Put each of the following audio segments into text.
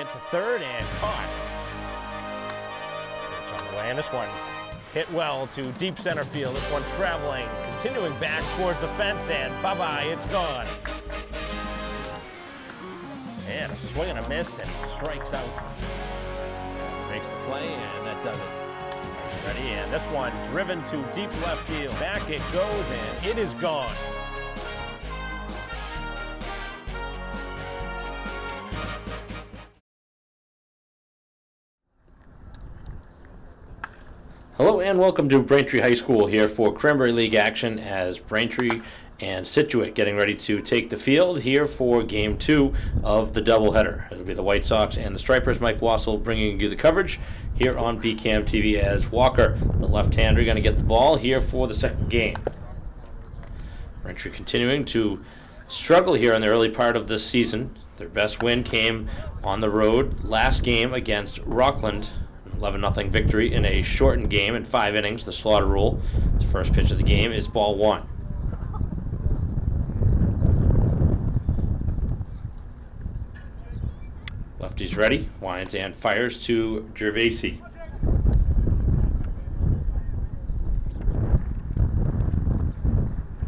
hit to third and caught. Pitch on the way, and this one hit well to deep center field. This one traveling, continuing back towards the fence, and bye-bye, it's gone. And a swing and a miss, and strikes out. Makes the play, and that does it. Ready, and this one driven to deep left field. Back it goes, and it is gone. Hello and welcome to Braintree High School here for Cranberry League action as Braintree and Scituate getting ready to take the field here for Game 2 of the doubleheader. It'll be the White Sox and the Stripers. Mike Wassel bringing you the coverage here on BCAM TV as Walker, the left-hander, going to get the ball here for the second game. Braintree continuing to struggle here in the early part of this season. Their best win came on the road last game against Rockland. 11-0 victory in a shortened game in 5 innings, the slaughter rule. The first pitch of the game is ball 1. Lefty's ready, winds and fires to Gervasi.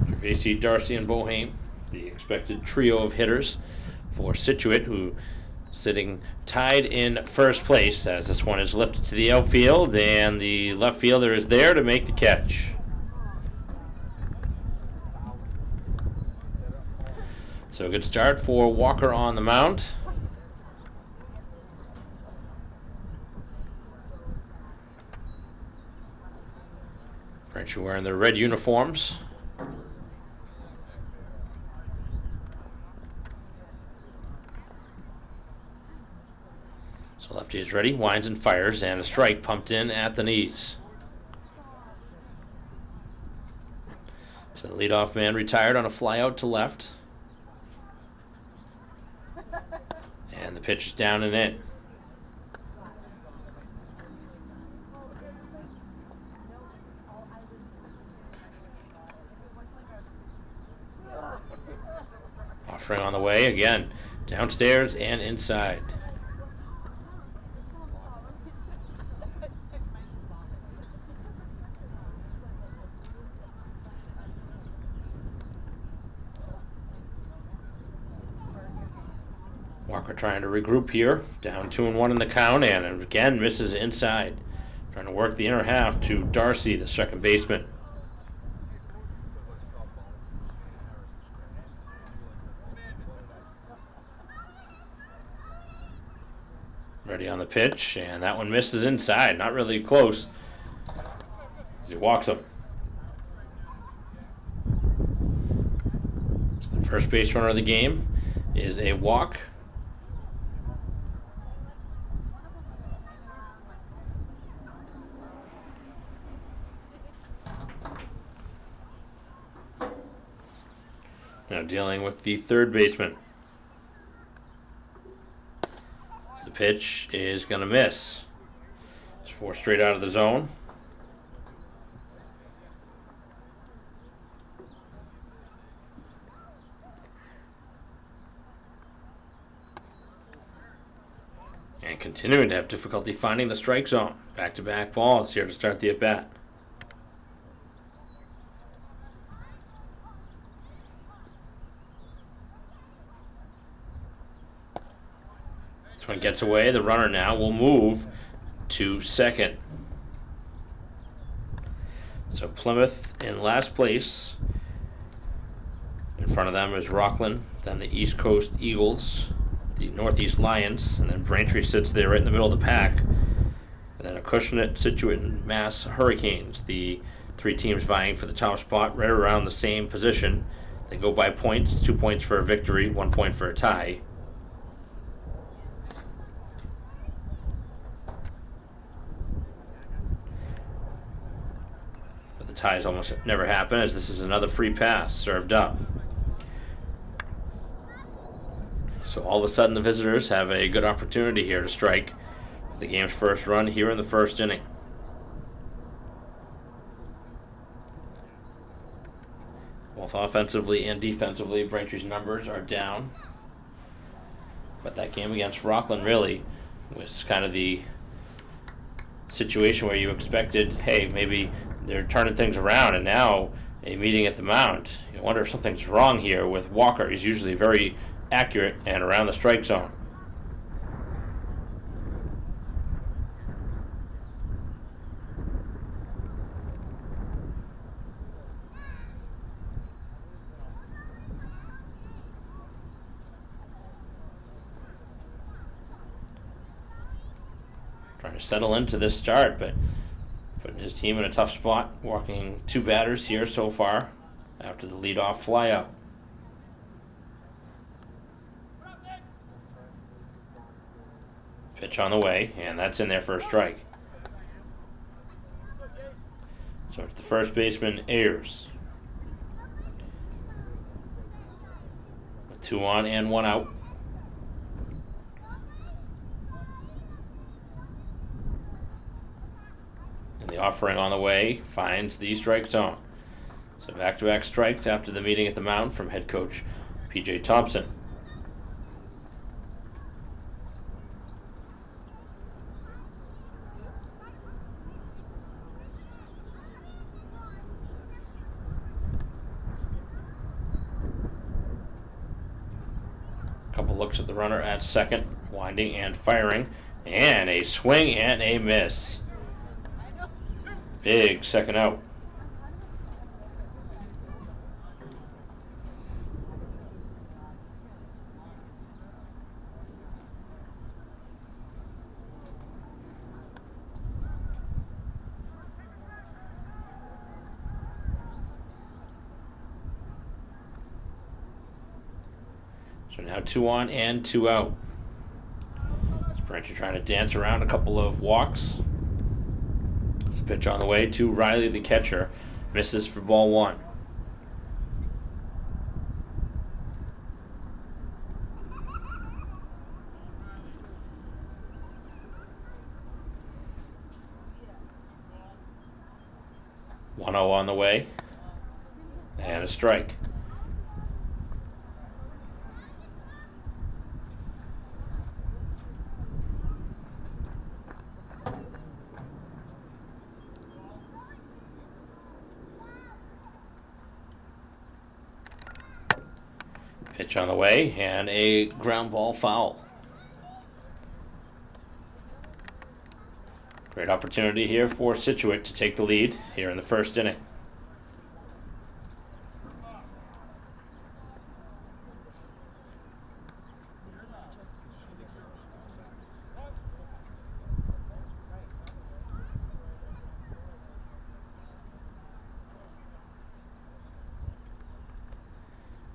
Gervasi, Darcy, and Boheim, the expected trio of hitters for Scituate, who sitting tied in first place as this one is lifted to the outfield, and the left fielder is there to make the catch. So a good start for Walker on the mound. Braintree wearing their red uniforms. So lefty is ready, winds and fires, and a strike pumped in at the knees. So the leadoff man retired on a fly out to left. And the pitch is down and in. Offering on the way again, downstairs and inside. Walker trying to regroup here, down 2-1 in the count, and again misses inside. Trying to work the inner half to Darcy, the second baseman. Ready on the pitch, and that one misses inside. Not really close as he walks him. So the first base runner of the game is a walk. Now dealing with the third baseman. The pitch is going to miss. It's 4 straight out of the zone. And continuing to have difficulty finding the strike zone. Back-to-back balls here to start the at-bat. This one gets away. The runner now will move to second. So Plymouth in last place. In front of them is Rockland, then the East Coast Eagles, the Northeast Lions, and then Braintree sits there right in the middle of the pack. And then Acushnet, Scituate, and Mass Hurricanes, the 3 teams vying for the top spot right around the same position. They go by points, 2 points for a victory, 1 point for a tie. Ties almost never happen, as this is another free pass served up. So all of a sudden the visitors have a good opportunity here to strike the game's first run here in the first inning. Both offensively and defensively, Braintree's numbers are down. But that game against Rockland really was kind of the situation where you expected, hey, maybe they're turning things around, and now a meeting at the mound. You wonder if something's wrong here with Walker. He's usually very accurate and around the strike zone. Trying to settle into this start, but putting his team in a tough spot, walking 2 batters here so far after the leadoff flyout. Pitch on the way, and that's in there for a strike. So it's the first baseman, Ayers. With 2 on and 1 out. And the offering on the way finds the strike zone. So back-to-back strikes after the meeting at the mound from head coach P.J. Thompson. Couple looks at the runner at second, winding and firing, and a swing and a miss. Big second out. So now 2 on and 2 out. Braintree trying to dance around a couple of walks. It's a pitch on the way to Riley, the catcher. Misses for ball 1. One 0 on the way. And a strike. Pitch on the way, and a ground ball foul. Great opportunity here for Scituate to take the lead here in the first inning.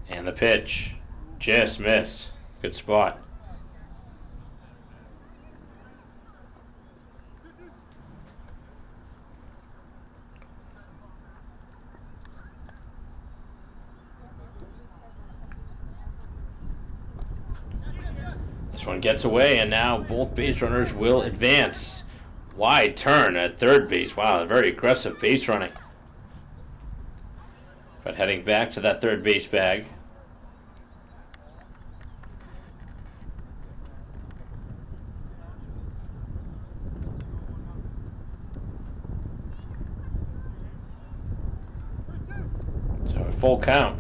And the pitch just missed. Good spot. This one gets away, and now both base runners will advance. Wide turn at third base. Wow, very aggressive base running. But heading back to that third base bag. So a full count.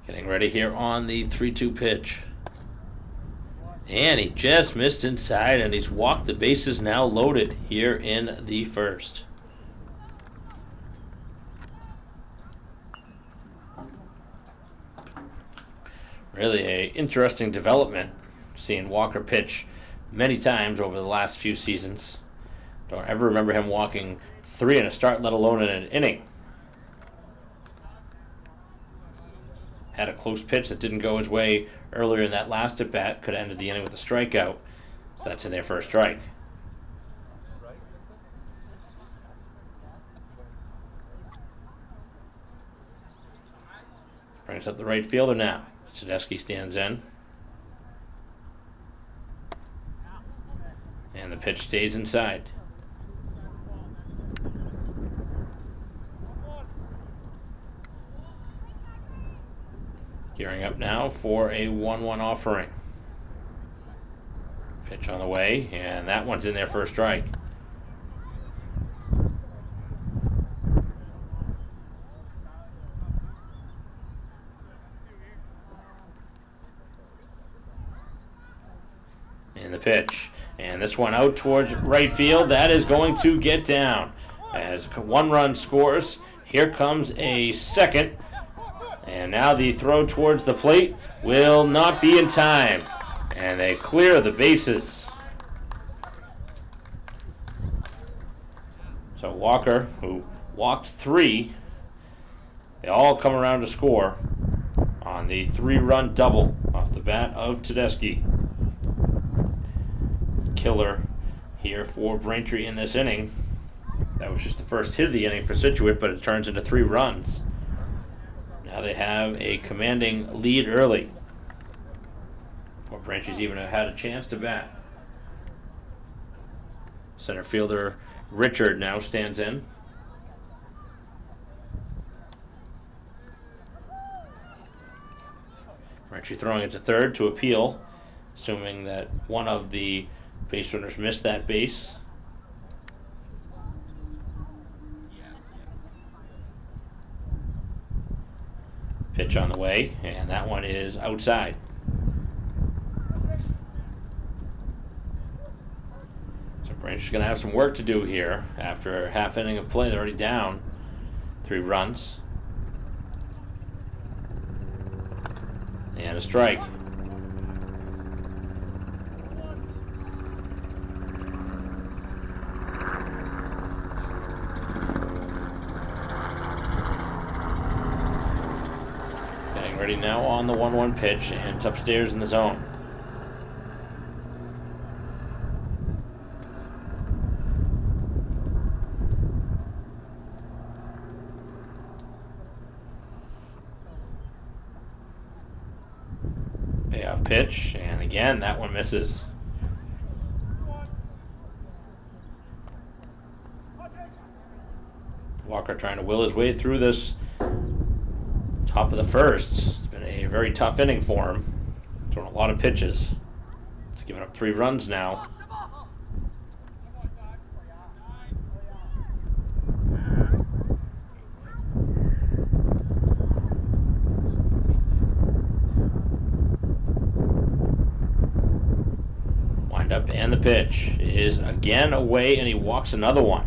Getting ready here on the 3-2 pitch. And he just missed inside, and he's walked the bases now loaded here in the first. Really a interesting development, seeing Walker pitch many times over the last few seasons. Don't ever remember him walking 3 in a start, let alone in an inning. Had a close pitch that didn't go his way earlier in that last at-bat. Could have ended the inning with a strikeout. So that's in there for a strike. Brings up the right fielder now. Tedeschi stands in. And the pitch stays inside. Gearing up now for a 1-1 offering. Pitch on the way, and that one's in there for a strike. And the pitch. And this one out towards right field. That is going to get down. As 1 run scores, here comes a second. And now the throw towards the plate will not be in time. And they clear the bases. So Walker, who walked 3, they all come around to score on the 3-run double off the bat of Tedeschi. Killer here for Braintree in this inning. That was just the first hit of the inning for Scituate, but it turns into 3 runs. Now they have a commanding lead early, before Braintree's even had a chance to bat. Center fielder Richard now stands in. Braintree throwing it to third to appeal, assuming that one of the base runners missed that base. Pitch on the way, and that one is outside. So Braintree's going to have some work to do here. After a half inning of play, they're already down 3 runs. And a strike. Ready now on the 1-1 pitch, and it's upstairs in the zone. Payoff pitch, and again that one misses. Walker trying to will his way through this top of the first. It's been a very tough inning for him. Thrown a lot of pitches. He's given up 3 runs now. Wind up, and the pitch is again away, and he walks another one.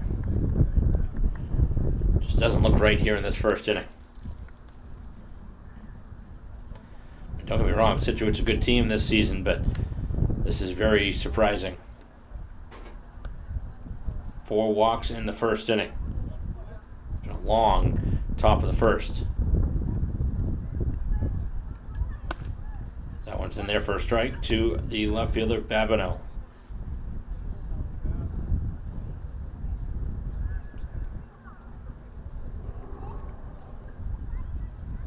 Just doesn't look right here in this first inning. Don't get me wrong, Scituate's a good team this season, but this is very surprising. 4 walks in the first inning. Been a long top of the first. That one's in there for a strike to the left fielder, Babineau.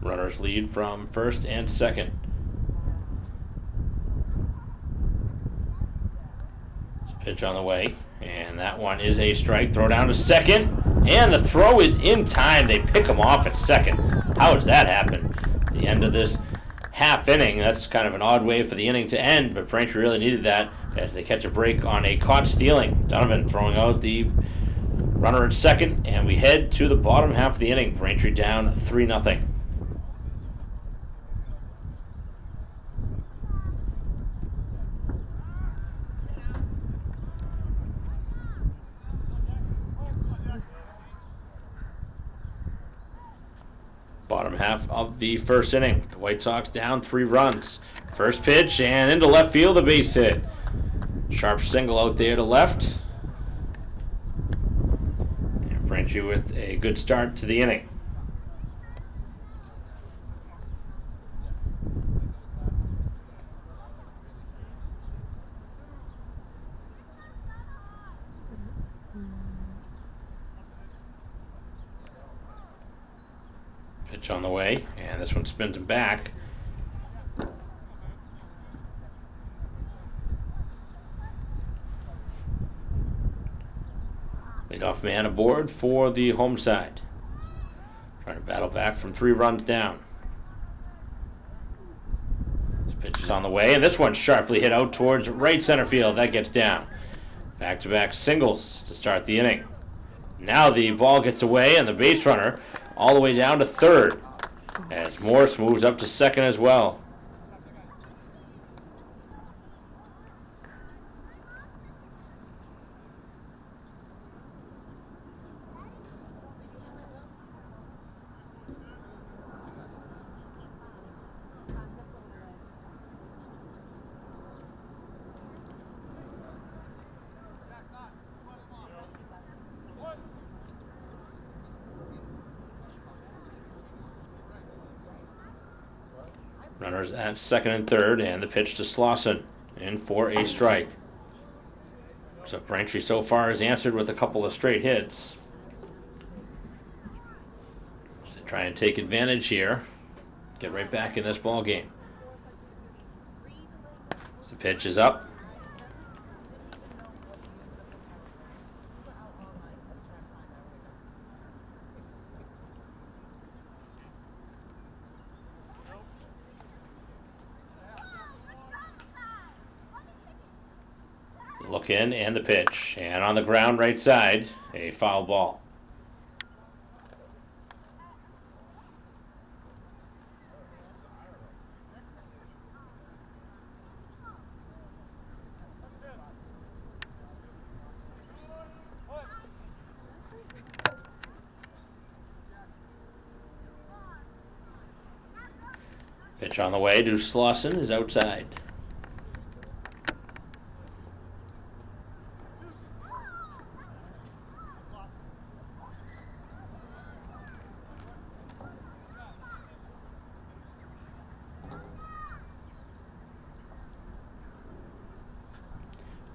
Runners lead from first and second. Pitch on the way, and that one is a strike. Throw down to second, and the throw is in time. They pick him off at second. How does that happen? The end of this half inning. That's kind of an odd way for the inning to end, but Braintree really needed that as they catch a break on a caught stealing. Donovan throwing out the runner at second, and we head to the bottom half of the inning. Braintree down 3-0. Bottom half of the first inning. The White Sox down 3 runs. First pitch, and into left field, a base hit. Sharp single out there to left. And Braintree with a good start to the inning. Pitch on the way, and this one spins him back. Leadoff man aboard for the home side. Trying to battle back from 3 runs down. This pitch is on the way, and this one's sharply hit out towards right center field. That gets down. Back-to-back singles to start the inning. Now the ball gets away, and the base runner all the way down to third as Morse moves up to second as well. Runners at second and third, and the pitch to Slauson in for a strike. So Braintree so far has answered with a couple of straight hits. So they try and take advantage here, get right back in this ball game. So the pitch is up. Look in, and the pitch. And on the ground right side, a foul ball. Pitch on the way to Slauson is outside.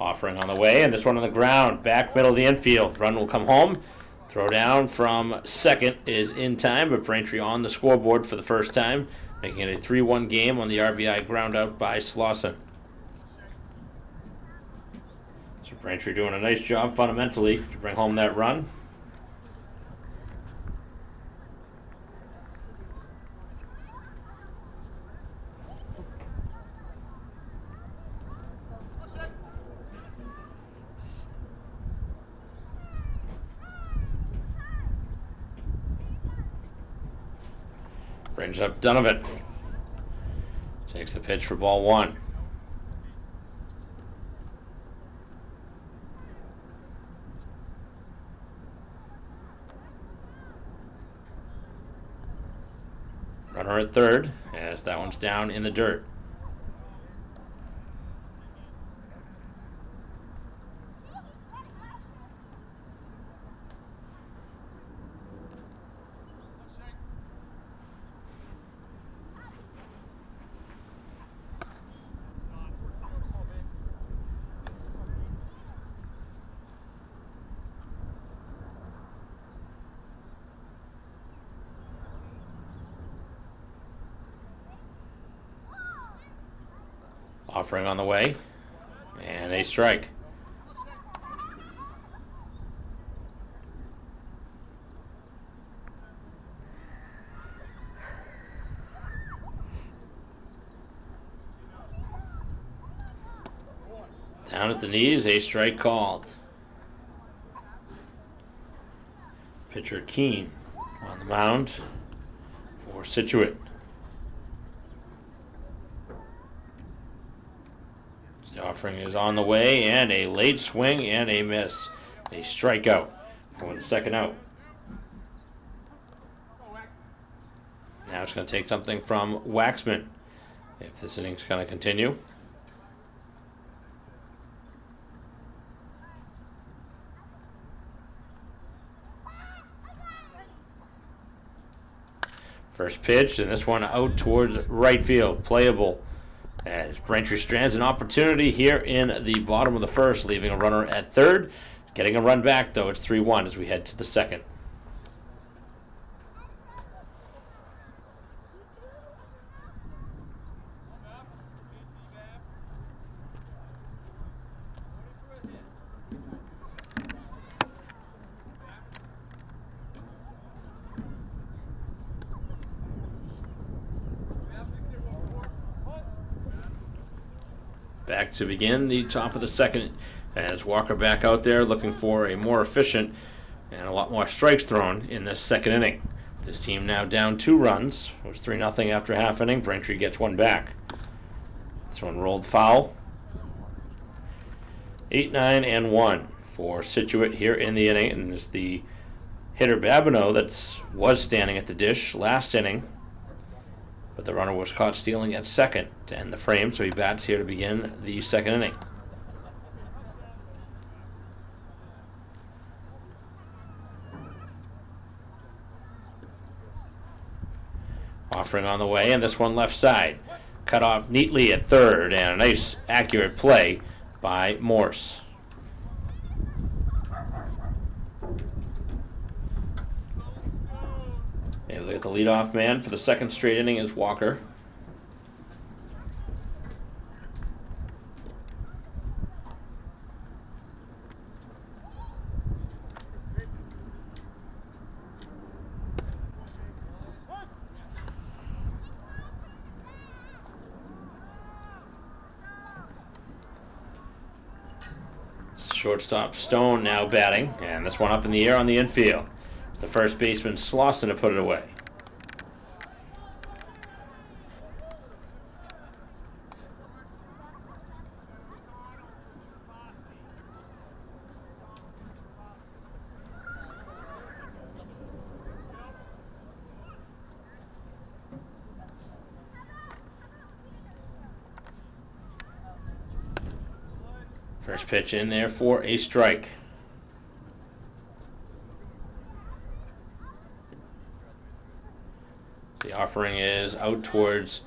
Offering on the way, and this one on the ground, back middle of the infield. Run will come home. Throw down from second is in time, but Braintree on the scoreboard for the first time, making it a 3-1 game on the RBI ground out by Slauson. So Braintree doing a nice job fundamentally to bring home that run. Brings up Donovan. Takes the pitch for ball 1. Runner at third, as that one's down in the dirt. Offering on the way, and a strike. Down at the knees, a strike called. Pitcher Keene on the mound for Scituate. The offering is on the way, and a late swing and a miss. A strikeout for the second out. Now it's going to take something from Waxman if this inning's going to continue. First pitch, and this one out towards right field, playable. As Braintree strands an opportunity here in the bottom of the first, leaving a runner at third. Getting a run back, though, it's 3-1 as we head to the second. Back to begin the top of the second as Walker back out there looking for a more efficient and a lot more strikes thrown in this second inning. This team now down 2 runs. It was 3-0 after half inning. Braintree gets one back. This one rolled foul. 8-9-1 for Scituate here in the inning, and it's the hitter Babineau that was standing at the dish last inning, but the runner was caught stealing at second to end the frame, so he bats here to begin the second inning. Offering on the way, and this one left side. Cut off neatly at third, and a nice accurate play by Morse. And look at the leadoff man for the second straight inning is Walker. Shortstop Stone now batting, and this one up in the air on the infield. The first baseman Slauson to put it away. First pitch in there for a strike. The offering is out towards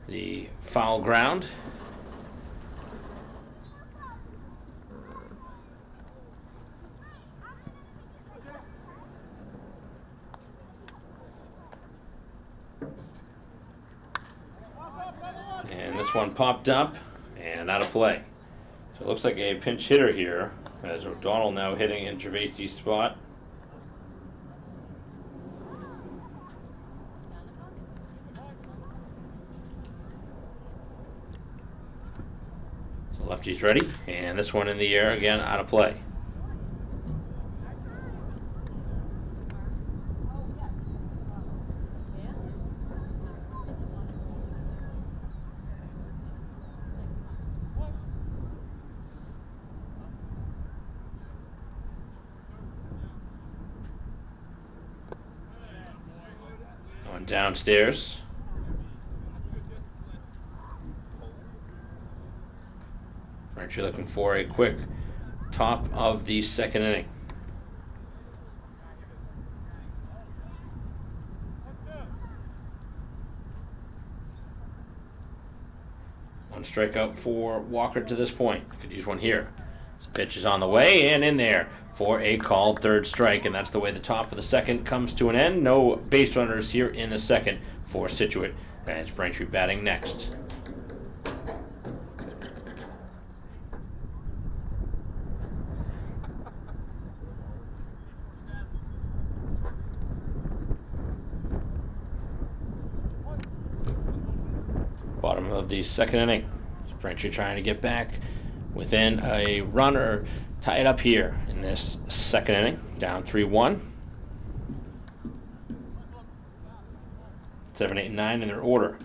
the foul ground. And this one popped up and out of play. So it looks like a pinch hitter here, as O'Donnell now hitting in Gervaisi's spot. So lefty's ready, and this one in the air again, out of play. Downstairs. Braintree looking for a quick top of the second inning. One strikeout for Walker to this point. Could use one here. So pitch is on the way and in there for a called third strike, and that's the way the top of the second comes to an end. No base runners here in the second for Scituate. As Braintree batting next. Bottom of the second inning. Braintree trying to get back within a run or tie it up here in this second inning. Down 3-1. 7, 8, and 9 in their order.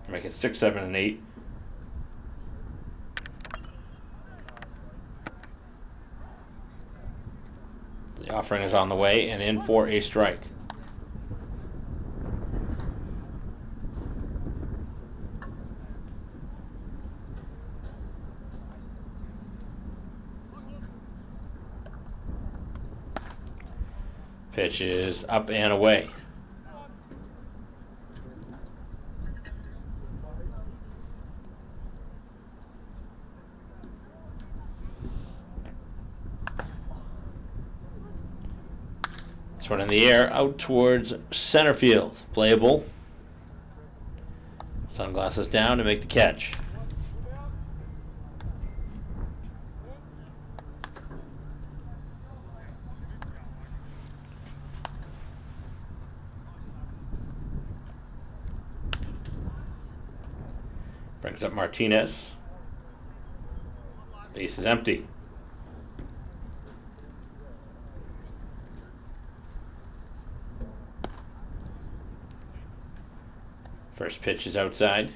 Make it 6, 7, and 8. The offering is on the way and in for a strike. Pitch is up and away. This one in the air, out towards center field. Playable. Sunglasses down to make the catch. Brings up Martinez. Base is empty. First pitch is outside.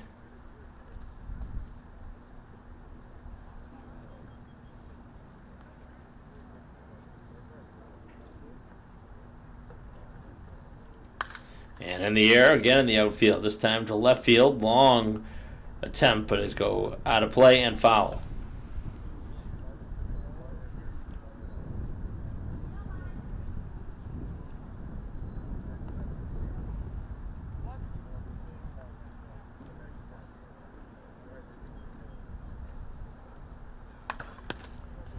And in the air, again in the outfield. This time to left field. Long attempt, but it's go out of play and foul.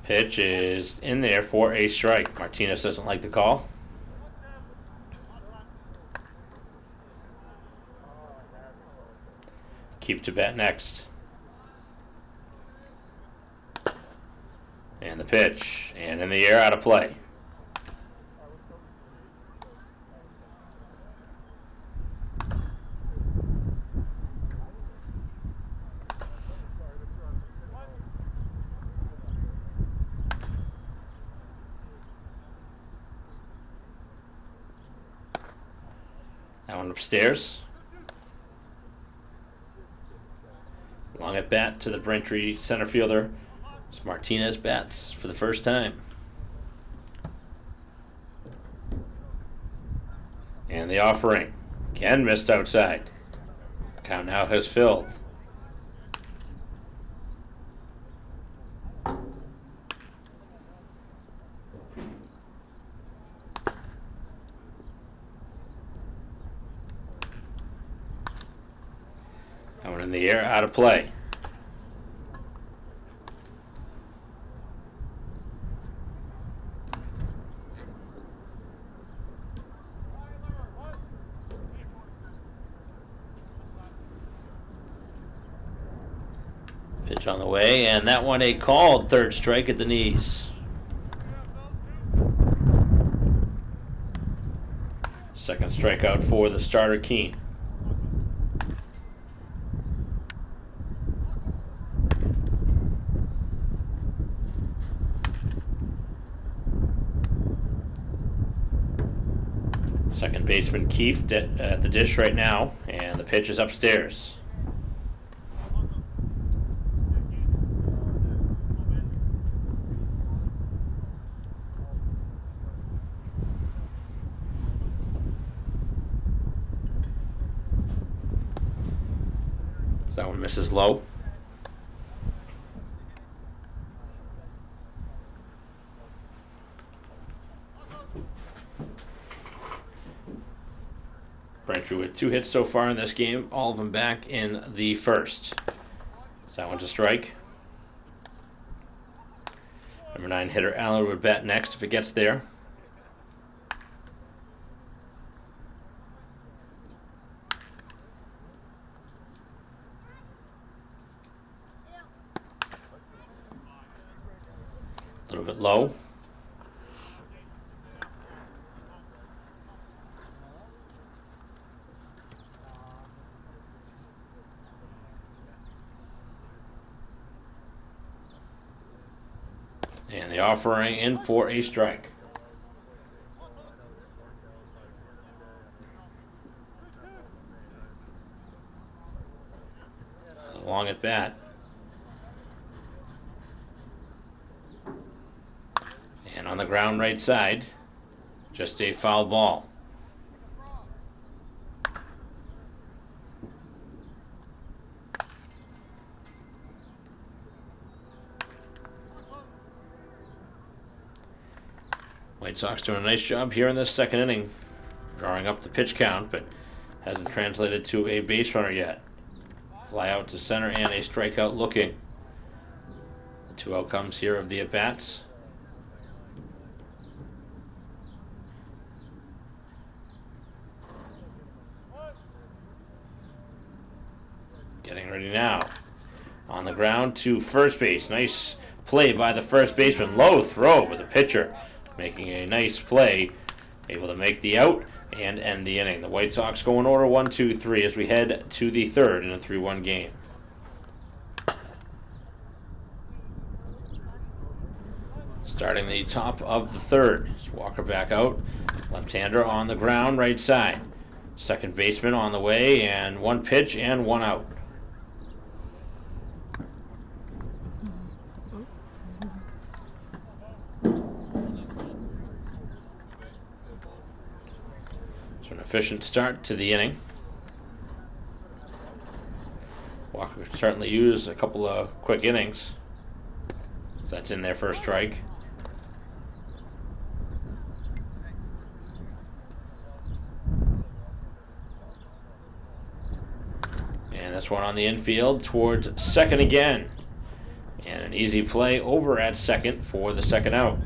Pitch is in there for a strike. Martinez doesn't like the call. Keefe to bat next. And the pitch. And in the air, out of play. That one upstairs. Long at bat to the Braintree center fielder. It's Martinez bats for the first time. And the offering. Again missed outside. Count now has filled. Going in the air, out of play. Pitch on the way, and that one a called third strike at the knees. Second strikeout for the starter, Keene. Second baseman Keefe at the dish right now, and the pitch is upstairs. So that one misses low. Braintree with 2 hits so far in this game, all of them back in the first. So that one's a strike. Number 9 hitter Allen would bat next if it gets there. A little bit low. And the offering in for a strike. Long at bat. And on the ground right side, just a foul ball. White Sox doing a nice job here in this second inning, drawing up the pitch count, but hasn't translated to a base runner yet. Fly out to center and a strikeout looking. The 2 outcomes here of the at-bats. Getting ready now. On the ground to first base. Nice play by the first baseman. Low throw, but the pitcher making a nice play, able to make the out and end the inning. The White Sox go in order 1, 2, 3 as we head to the third in a 3-1 game. Starting the top of the third. Walker back out. Left-hander on the ground, right side. Second baseman on the way, and one pitch and one out. So an efficient start to the inning. Walker could certainly use a couple of quick innings. So that's in their first strike. And this one on the infield towards second again. And an easy play over at second for the second out.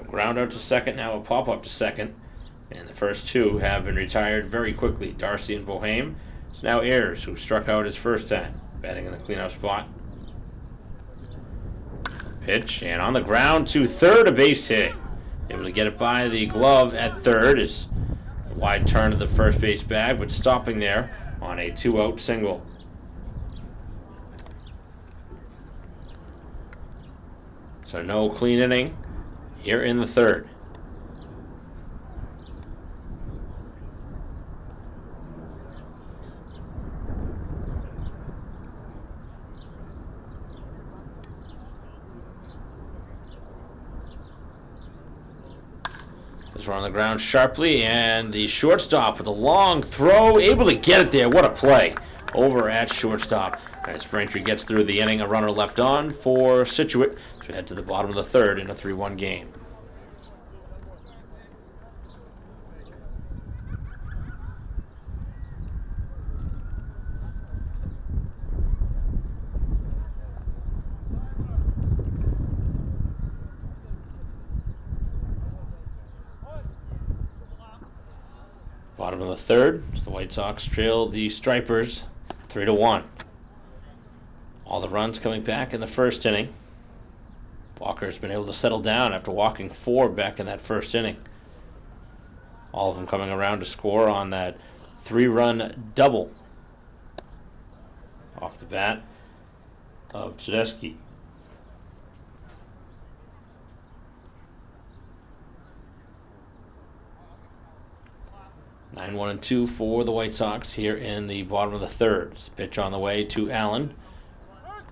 Ground out to second, now a pop-up to second. And the first two have been retired very quickly. Darcy and Boheme. It's now Ayers, who struck out his first time, batting in the cleanup spot. Pitch, and on the ground to third, a base hit. Able to get it by the glove at third. Is a wide turn to the first base bag, but stopping there on a 2-out single. So no clean inning here in the third. This one on the ground sharply, and the shortstop with a long throw, able to get it there. What a play over at shortstop. As Braintree gets through the inning, a runner left on for Scituate to head to the bottom of the third in a 3-1 game. Bottom of the third, the White Sox trail the Stripers 3-1. All the runs coming back in the first inning. Walker's been able to settle down after walking 4 back in that first inning. All of them coming around to score on that 3-run double off the bat of Tedeschi. Nine, 1, and 2 for the White Sox here in the bottom of the third. It's a pitch on the way to Allen,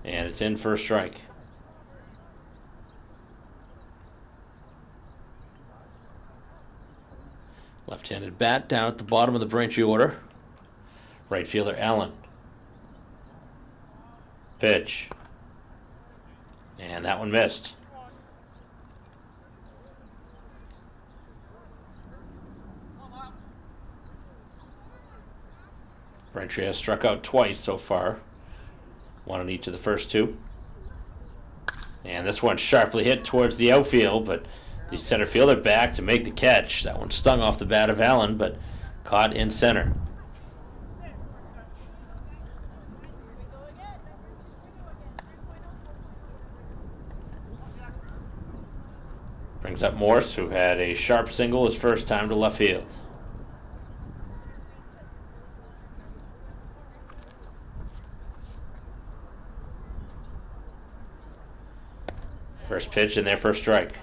and it's in for a strike. Left-handed bat down at the bottom of the Braintree order. Right fielder Allen. Pitch. And that one missed. Braintree has struck out twice so far. One on each of the first two. And this one sharply hit towards the outfield, but the center fielder back to make the catch. That one stung off the bat of Allen, but caught in center. Brings up Morse, who had a sharp single his first time to left field. First pitch and their first strike.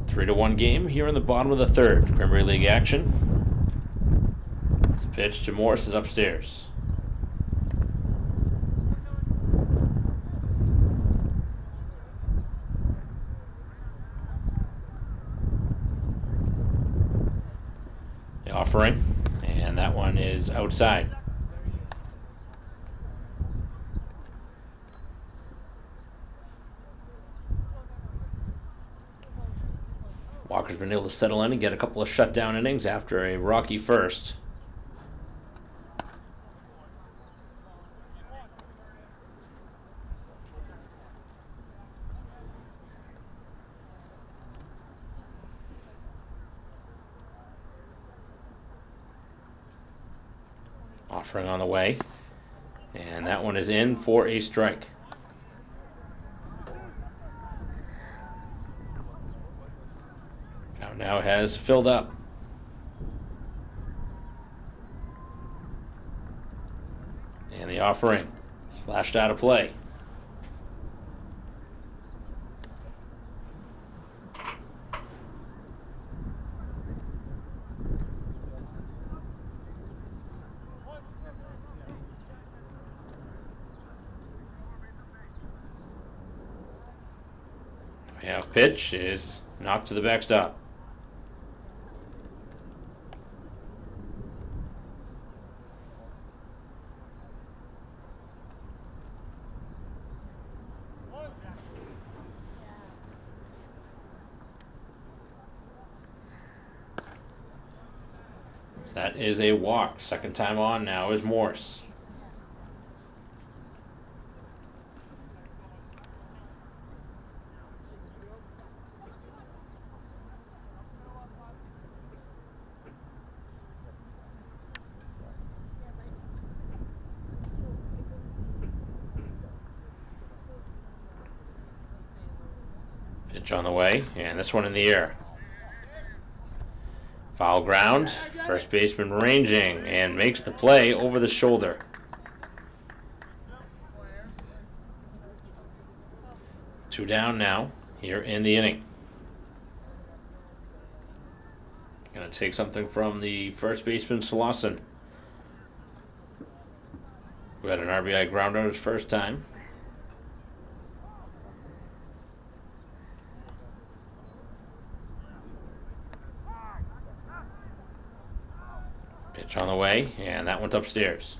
Three to 1 game here in the bottom of the third. Cranberry League action. It's a pitch to Morris is upstairs. The offering. And that one is outside. Walker's been able to settle in and get a couple of shutdown innings after a rocky first. Offering on the way, and that one is in for a strike. Count now has filled up. the offering. Slashed out of play. Payoff pitch is knocked to the backstop. That is a walk. Second time on now is Morse. Pitch on the way, and this one in the air. Foul ground. First baseman ranging and makes the play over the shoulder. Two down now here in the inning. Going to take something from the first baseman, Slauson, who had an RBI ground out his first time. Pitch on the way, and that went upstairs.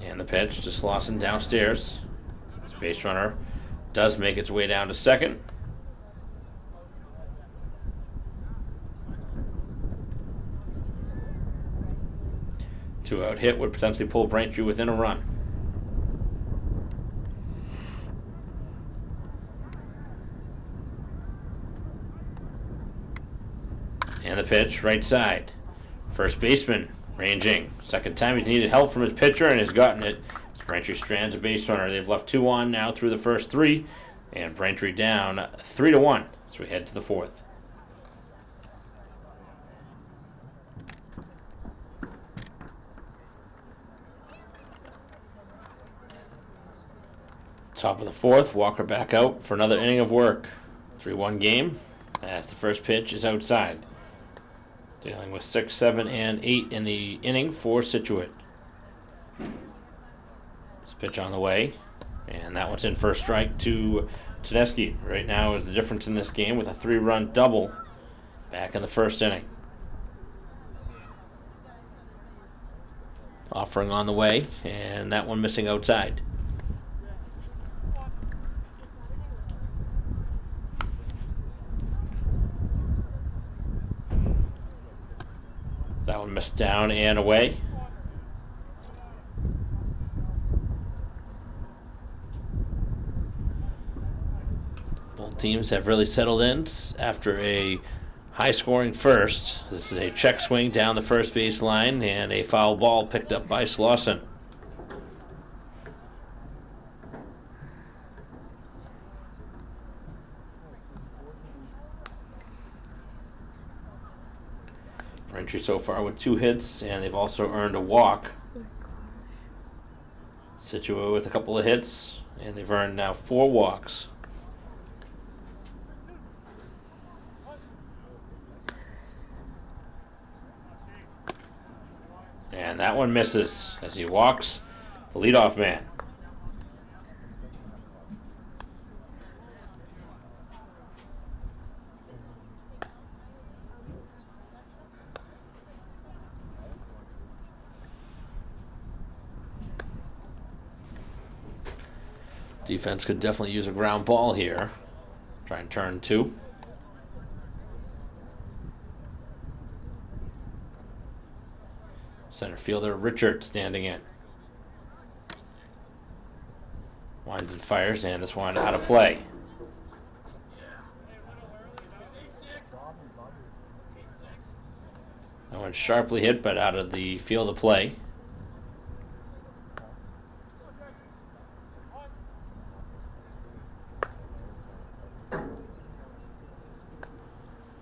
And the pitch to Slauson downstairs. This base runner does make its way down to second. Two-out hit would potentially pull Braintree within a run. And the pitch, right side. First baseman ranging. Second time he's needed help from his pitcher and has gotten it. Braintree strands a base runner. They've left 2 on now through the first 3. And Braintree down 3-1 as we head to the 4th. Top of the 4th, Walker back out for another inning of work. 3-1 game as the first pitch is outside. Dealing with 6, 7, and 8 in the inning for Scituate. This pitch on the way, and that one's in for a strike to Tedeschi. Right now is the difference in this game with a 3-run double back in the first inning. Offering on the way, and that one missing outside. That one missed down and away. Both teams have really settled in after a high-scoring first. This is a check swing down the first base line and a foul ball picked up by Slauson. Braintree so far with 2 hits, and they've also earned a walk. Scituate with a couple of hits, and they've earned now 4 walks. And that one misses as he walks the leadoff man. Defense could definitely use a ground ball here. Try and turn 2. Center fielder Richard standing in. Winds and fires, and this one out of play. That one sharply hit, but out of the field of play.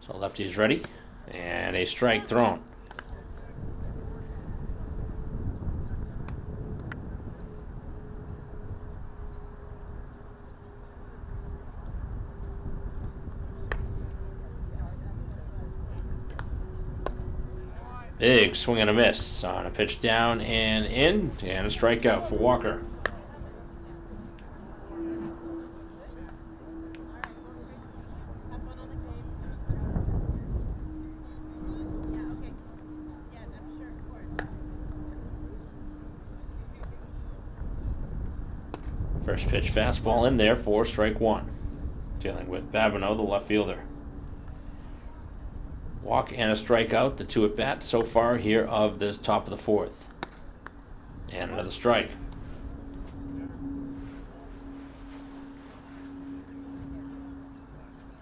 So lefty is ready, and a strike thrown. Big swing and a miss on a pitch down and in, and a strikeout for Walker. First pitch fastball in there for strike one. Dealing with Babineau, the left fielder. Walk and a strikeout, the two at bat so far here of this top of the fourth. And another strike.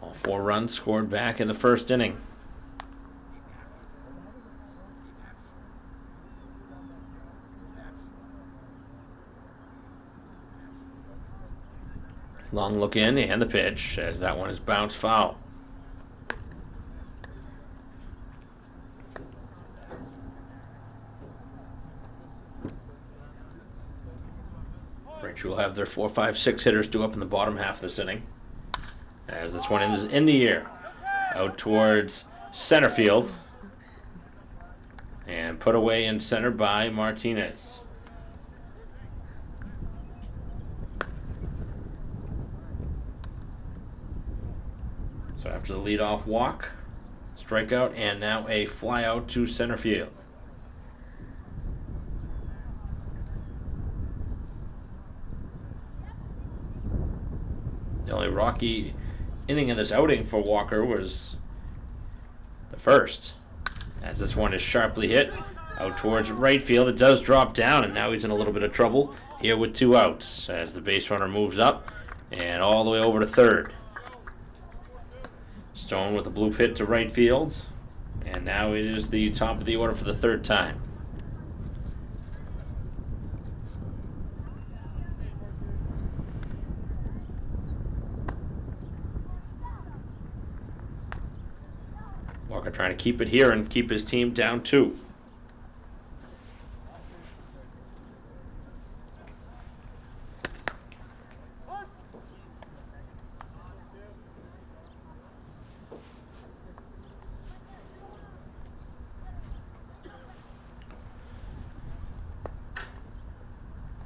All 4 runs scored back in the first inning. Long look in and the pitch as that one is bounced foul. Braintree will have their 4, 5, 6 hitters due up in the bottom half of this inning. As this one is in the air, out towards center field, and put away in center by Martinez. So after the leadoff walk, strikeout, and now a fly out to center field. The only rocky inning of this outing for Walker was the first, as this one is sharply hit out towards right field. It does drop down, and now he's in a little bit of trouble here with 2 outs as the base runner moves up and all the way over to third. Stone with a bloop hit to right field, and now it is the top of the order for the 3rd time. Walker trying to keep it here and keep his team down 2.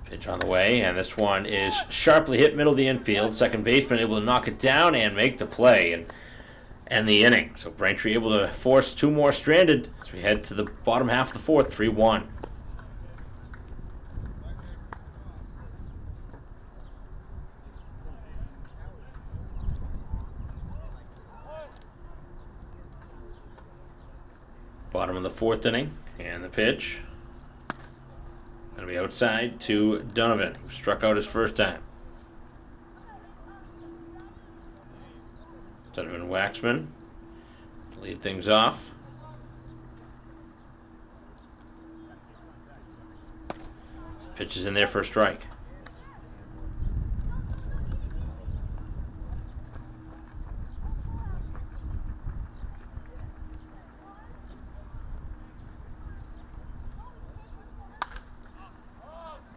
Pitch on the way, and this one is sharply hit middle of the infield. Second baseman able to knock it down and make the play and end the inning. So Braintree able to force 2 more stranded as we head to the bottom half of the 4th, 3-1. Bottom of the 4th inning, and the pitch going to be outside to Donovan, who struck out his first time. Donovan Waxman to lead things off. Pitch is in there for a strike.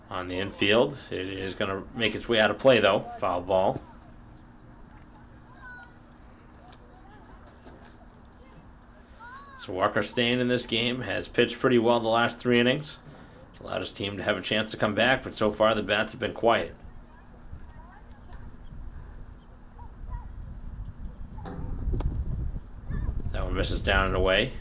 On the infield, it is going to make its way out of play though. Foul ball. So Walker staying in this game, has pitched pretty well the last 3 innings. It's allowed his team to have a chance to come back, but so far the bats have been quiet. That one misses down and away.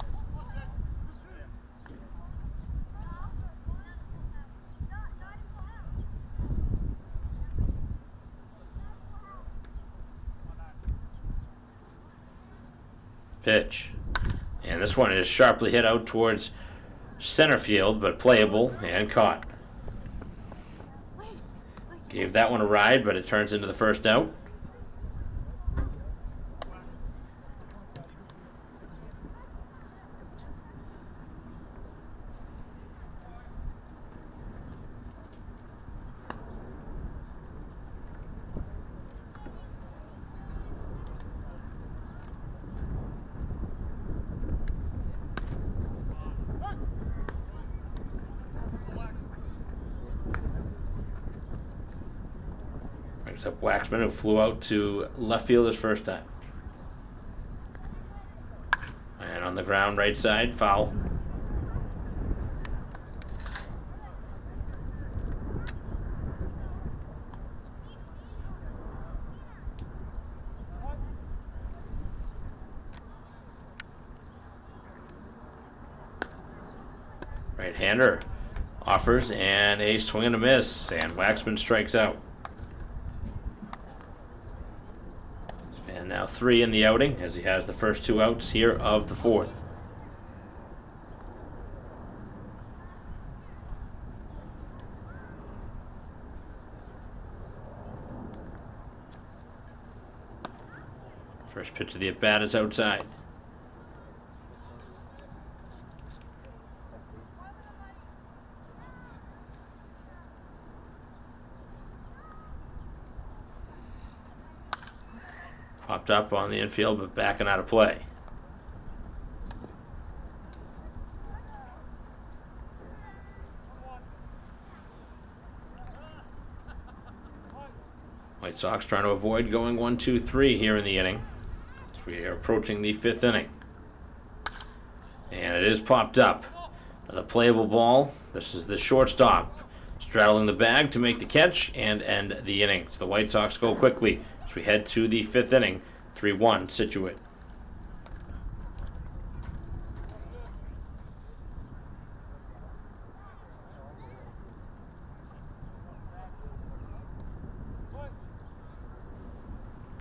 Pitch. And this one is sharply hit out towards center field, but playable and caught. Gave that one a ride, but it turns into the first out. Brings up Waxman, who flew out to left field his first time. And on the ground, right side, foul. Right-hander offers, and a swing and a miss, and Waxman strikes out. And now 3 in the outing, as he has the first 2 outs here of the 4th. First pitch of the at-bat is outside. Popped up on the infield, but backing out of play. White Sox trying to avoid going 1-2-3 here in the inning. As we are approaching the 5th inning. And it is popped up. The playable ball. This is the shortstop straddling the bag to make the catch and end the inning. So the White Sox go quickly. We head to the 5th inning, 3-1 Scituate.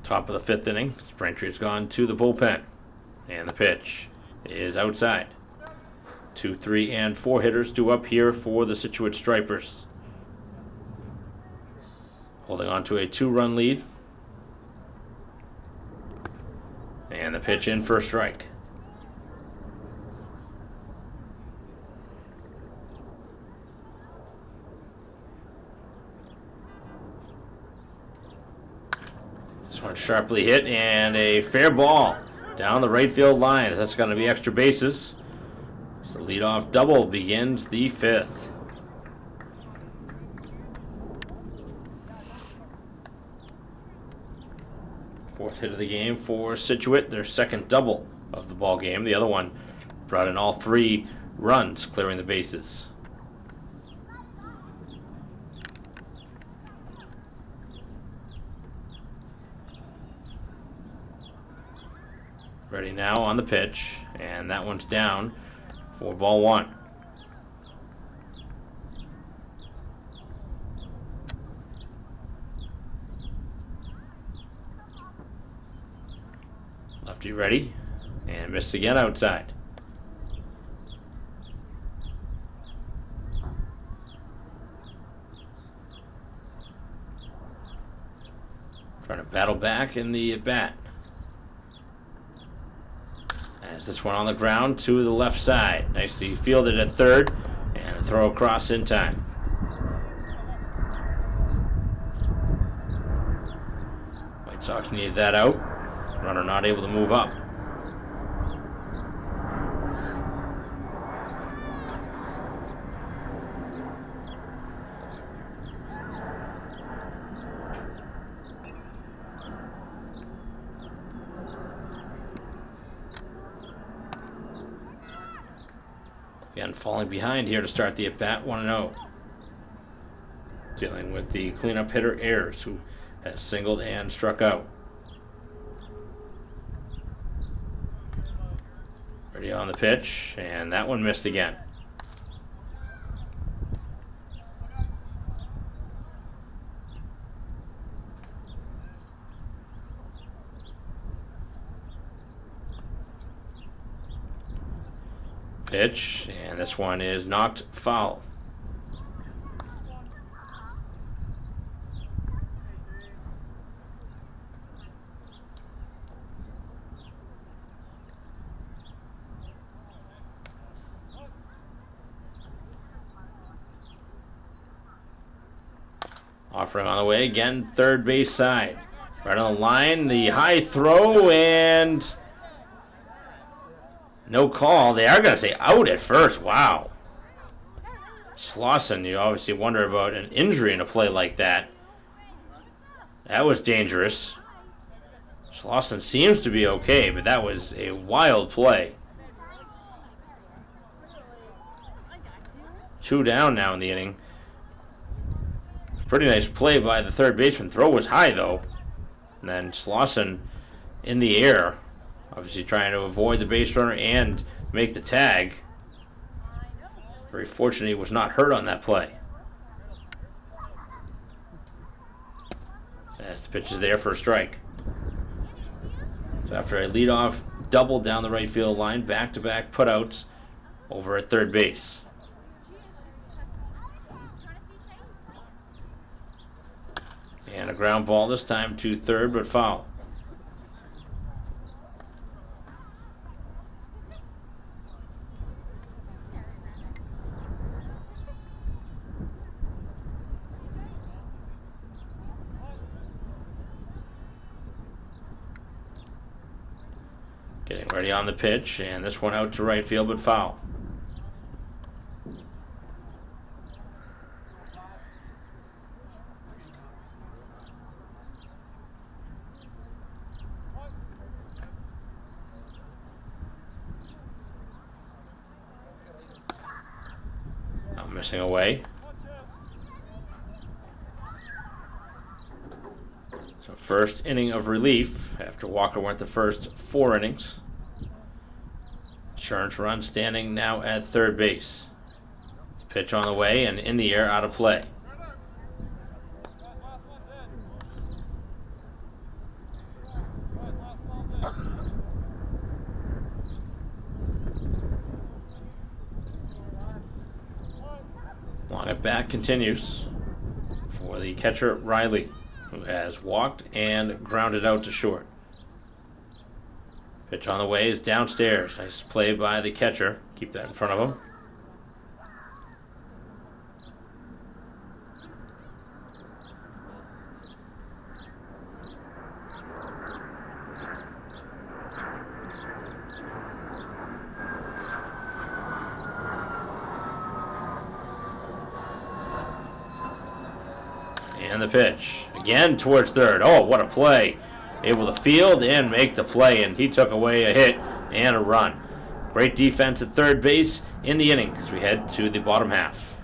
Top of the 5th inning, Braintree has gone to the bullpen, and the pitch is outside. 2, 3, and 4 hitters due up here for the Scituate Stripers. Holding on to a 2-run lead. And the pitch in for a strike. This one sharply hit, and a fair ball down the right field line. That's going to be extra bases. So the leadoff double begins the 5th. Fourth hit of the game for Scituate, their second double of the ball game. The other one brought in all 3 runs, clearing the bases. Ready now on the pitch, and that one's down for ball 1. Lefty ready, and missed again outside. Trying to battle back in the at-bat. As this one on the ground to the left side. Nicely fielded at third, and a throw across in time. White Sox needed that out. Runner not able to move up. Again, falling behind here to start the at-bat, 1-0. Dealing with the cleanup hitter Ayers, who has singled and struck out. Ready on the pitch, and that one missed again. Pitch, and this one is knocked foul. Offering on the way again, third base side. Right on the line, the high throw, and no call. They are going to say out at first. Wow. Slauson, you obviously wonder about an injury in a play like that. That was dangerous. Slauson seems to be okay, but that was a wild play. 2 down now in the inning. Pretty nice play by the third baseman. Throw was high, though. And then Slauson in the air, obviously trying to avoid the base runner and make the tag. Very fortunate he was not hurt on that play. As the pitch is there for a strike. So after a leadoff double down the right field line, back-to-back putouts over at third base. And a ground ball this time to third, but foul. Getting ready on the pitch, and this one out to right field, but foul. Now missing away. So first inning of relief after Walker went the first 4 innings. Insurance run standing now at third base. It's a pitch on the way and in the air, out of play. Long at bat continues for the catcher Riley, who has walked and grounded out to short. Pitch on the way is downstairs. Nice play by the catcher. Keep that in front of him. And the pitch. Again towards third. Oh, what a play. Able to field and make the play, and he took away a hit and a run. Great defense at third base in the inning as we head to the bottom half.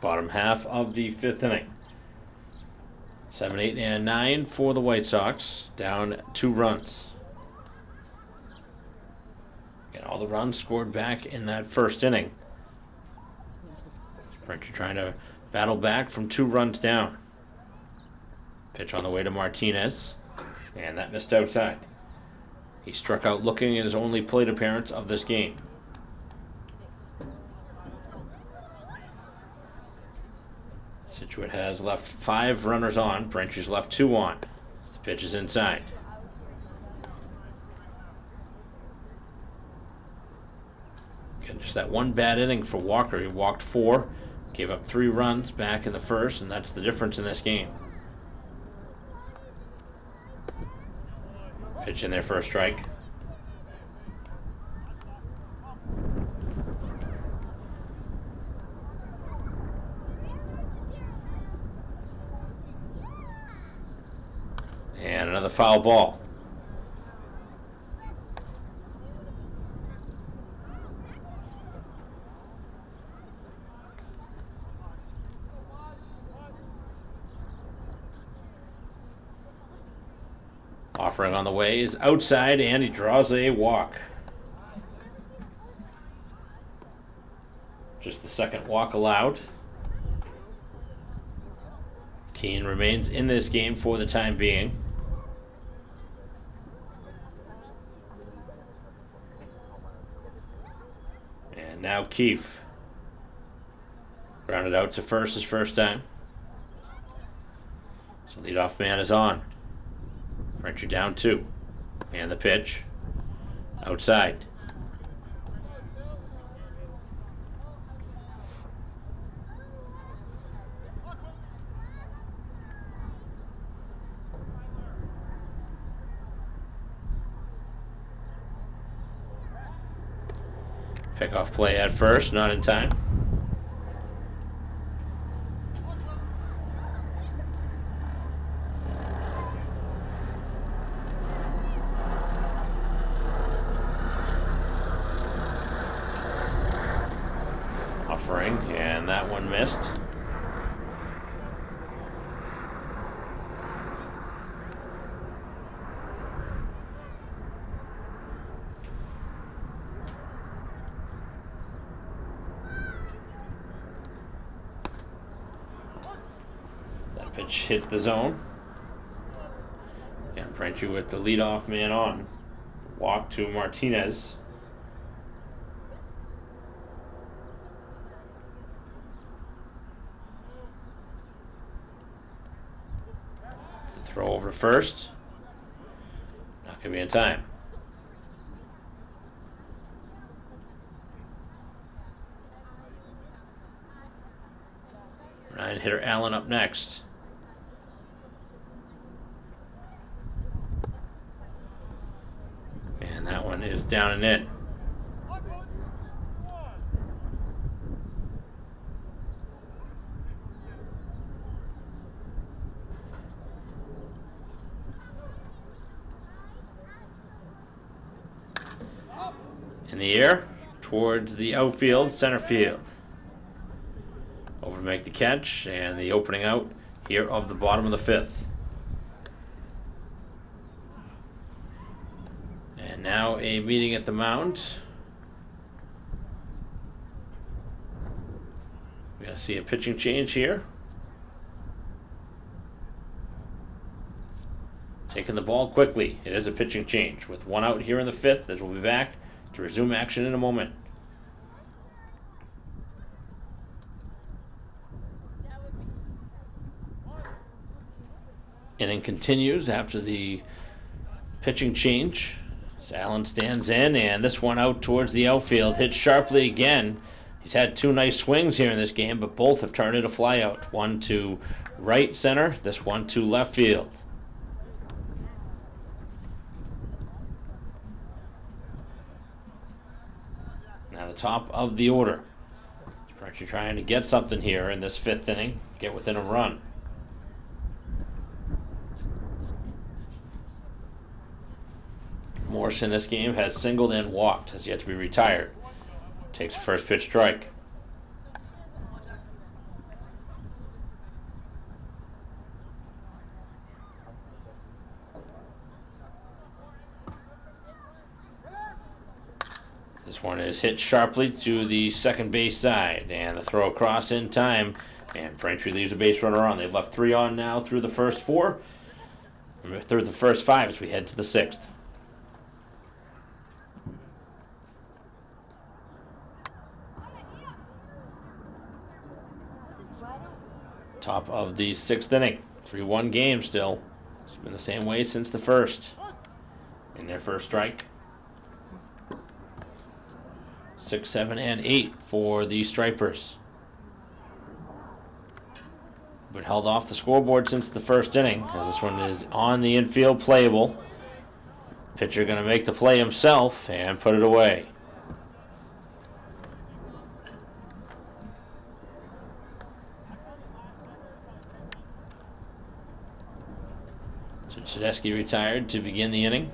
Bottom half of the 5th inning. 7, 8, and 9 for the White Sox, down 2 runs. Again, all the runs scored back in that first inning. Braintree trying to battle back from 2 runs down. Pitch on the way to Martinez, and that missed outside. He struck out looking at his only plate appearance of this game. Scituate has left 5 runners on. Braintree's left 2 on. The pitch is inside. Again, just that one bad inning for Walker. He walked 4, gave up 3 runs back in the first, and that's the difference in this game. Pitch in there for a strike. And another foul ball. Offering on the way is outside, and he draws a walk. Just the second walk allowed. Keane remains in this game for the time being. And now Keefe. Grounded out to first his first time. So leadoff man is on. Braintree down 2. And the pitch. Outside. Pickoff play at first, not in time. Offering, and that one missed. That pitch hits the zone. And Braintree with the leadoff man on. Walk to Martinez. Throw over to first. Not going to be in time. Nine-hitter Allen up next. And that one is down and in. In the air, towards the outfield, center field. Over to make the catch, and the opening out here of the bottom of the fifth. And now a meeting at the mound. We're going to see a pitching change here. Taking the ball quickly. It is a pitching change with one out here in the fifth, as we'll be back to resume action in a moment. Inning continues after the pitching change. So Allen stands in, and this one out towards the outfield. Hit sharply again. He's had two nice swings here in this game, but both have turned into flyout. One to right center, this one to left field. Now the top of the order. Braintree trying to get something here in this fifth inning, get within a run. Morse in this game has singled and walked, has yet to be retired. Takes a first pitch strike. This one is hit sharply to the second base side, and the throw across in time, and Braintree leaves a base runner on. They've left three on now through the first four, through the first five as we head to the sixth. Top of the sixth inning, 3-1 game still. It's been the same way since the first. In their first strike. 6, 7, and 8 for the Stripers. But held off the scoreboard since the first inning, as this one is on the infield, playable. Pitcher going to make the play himself and put it away. So Tedeschi retired to begin the inning.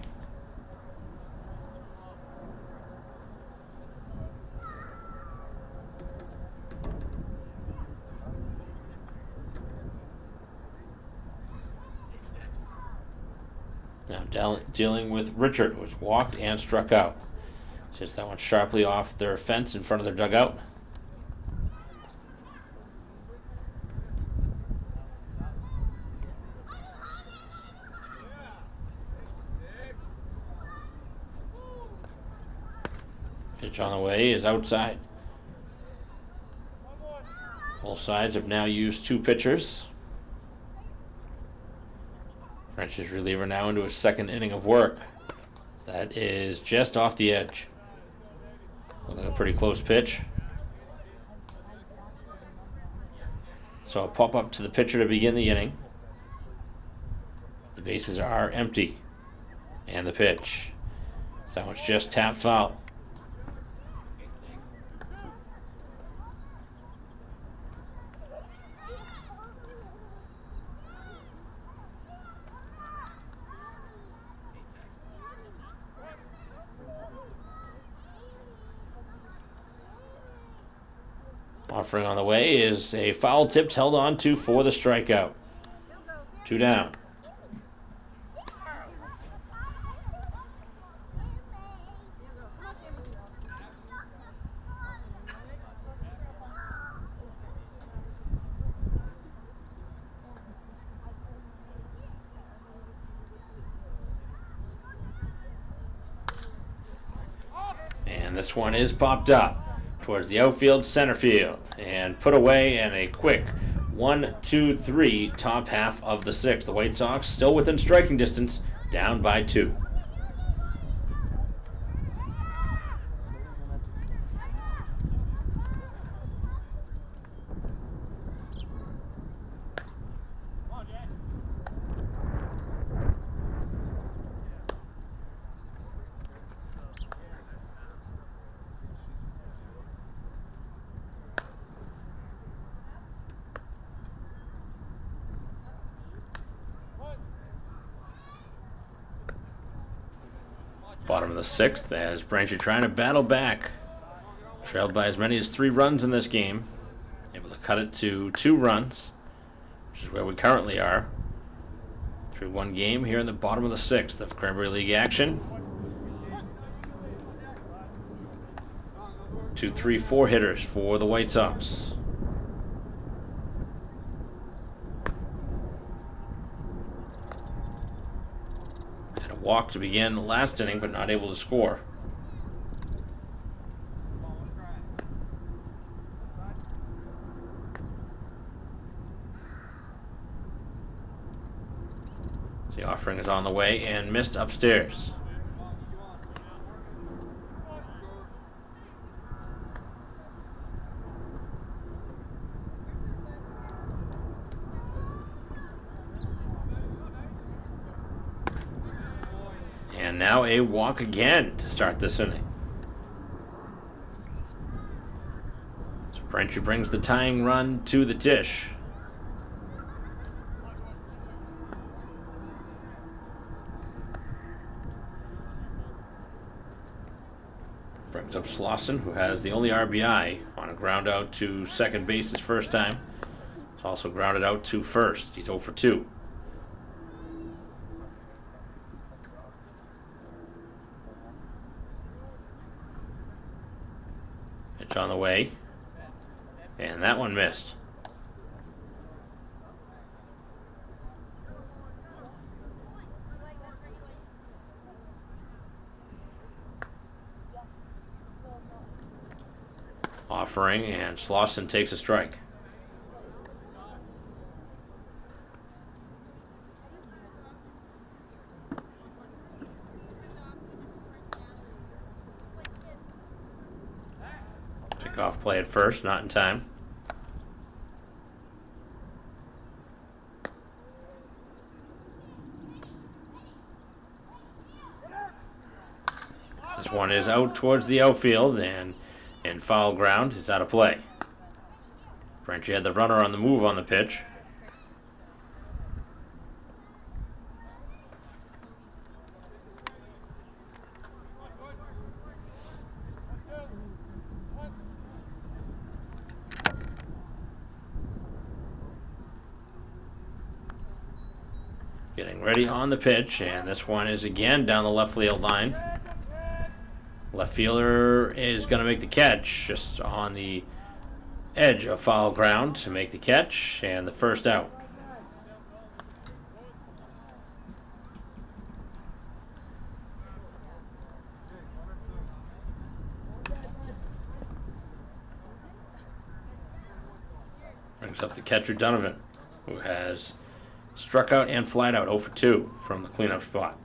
Now dealing with Richard, who was walked and struck out. Just that one sharply off their fence in front of their dugout. Pitch on the way is outside. Both sides have now used two pitchers. French's reliever now into his second inning of work. That is just off the edge. Looking like a pretty close pitch. So a pop up to the pitcher to begin the inning. The bases are empty. And the pitch. So that one's just tap foul. Offering on the way is a foul tipped, held on to for the strikeout. 2 down. And this one is popped up towards the outfield, center field, and put away in a quick 1-2-3 top half of the 6th. The White Sox still within striking distance, down by 2. Bottom of the 6th as Braintree trying to battle back. Trailed by as many as 3 runs in this game. Able to cut it to 2 runs, which is where we currently are. 3-1 game here in the bottom of the 6th of Cranberry League action. 2, 3, 4 hitters for the White Sox. Walk to begin the last inning, but not able to score. The offering is on the way and missed upstairs. And now a walk again to start this inning. So Braintree brings the tying run to the dish. Brings up Slauson, who has the only RBI on a ground out to second base his first time. He's also grounded out to first. He's 0 for 2. Pitch on the way, and that one missed. Offering, and Slauson takes a strike. Off play at first, not in time. This one is out towards the outfield and in foul ground. It's out of play. Braintree had the runner on the move on the pitch. Getting ready on the pitch, and this one is again down the left field line. Left fielder is going to make the catch just on the edge of foul ground to make the catch, and the first out. Brings up the catcher Donovan, who has struck out and flat out 0 for 2 from the cleanup spot.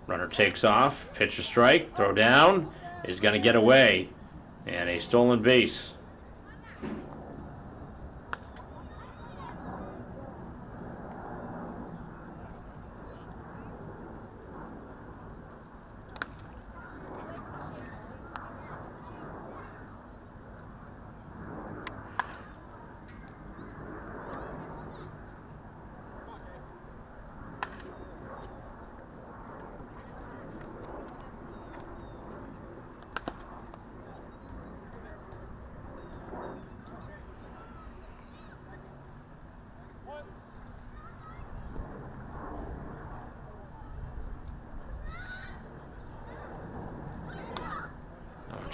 Runner takes off, pitch to strike, throw down, is going to get away, and a stolen base.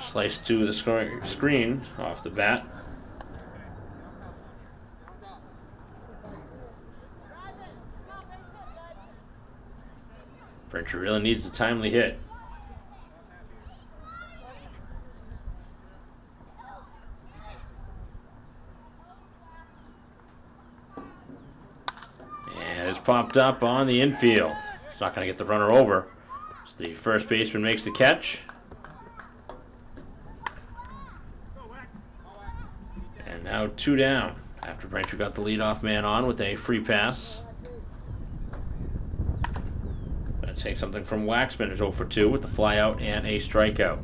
Slice to the screen off the bat. Braintree really needs a timely hit. And it's popped up on the infield. It's not going to get the runner over. So the first baseman makes the catch. And now 2 down after Braintree got the leadoff man on with a free pass. Gonna take something from Waxman, who's 0 for 2 with the fly out and a strikeout.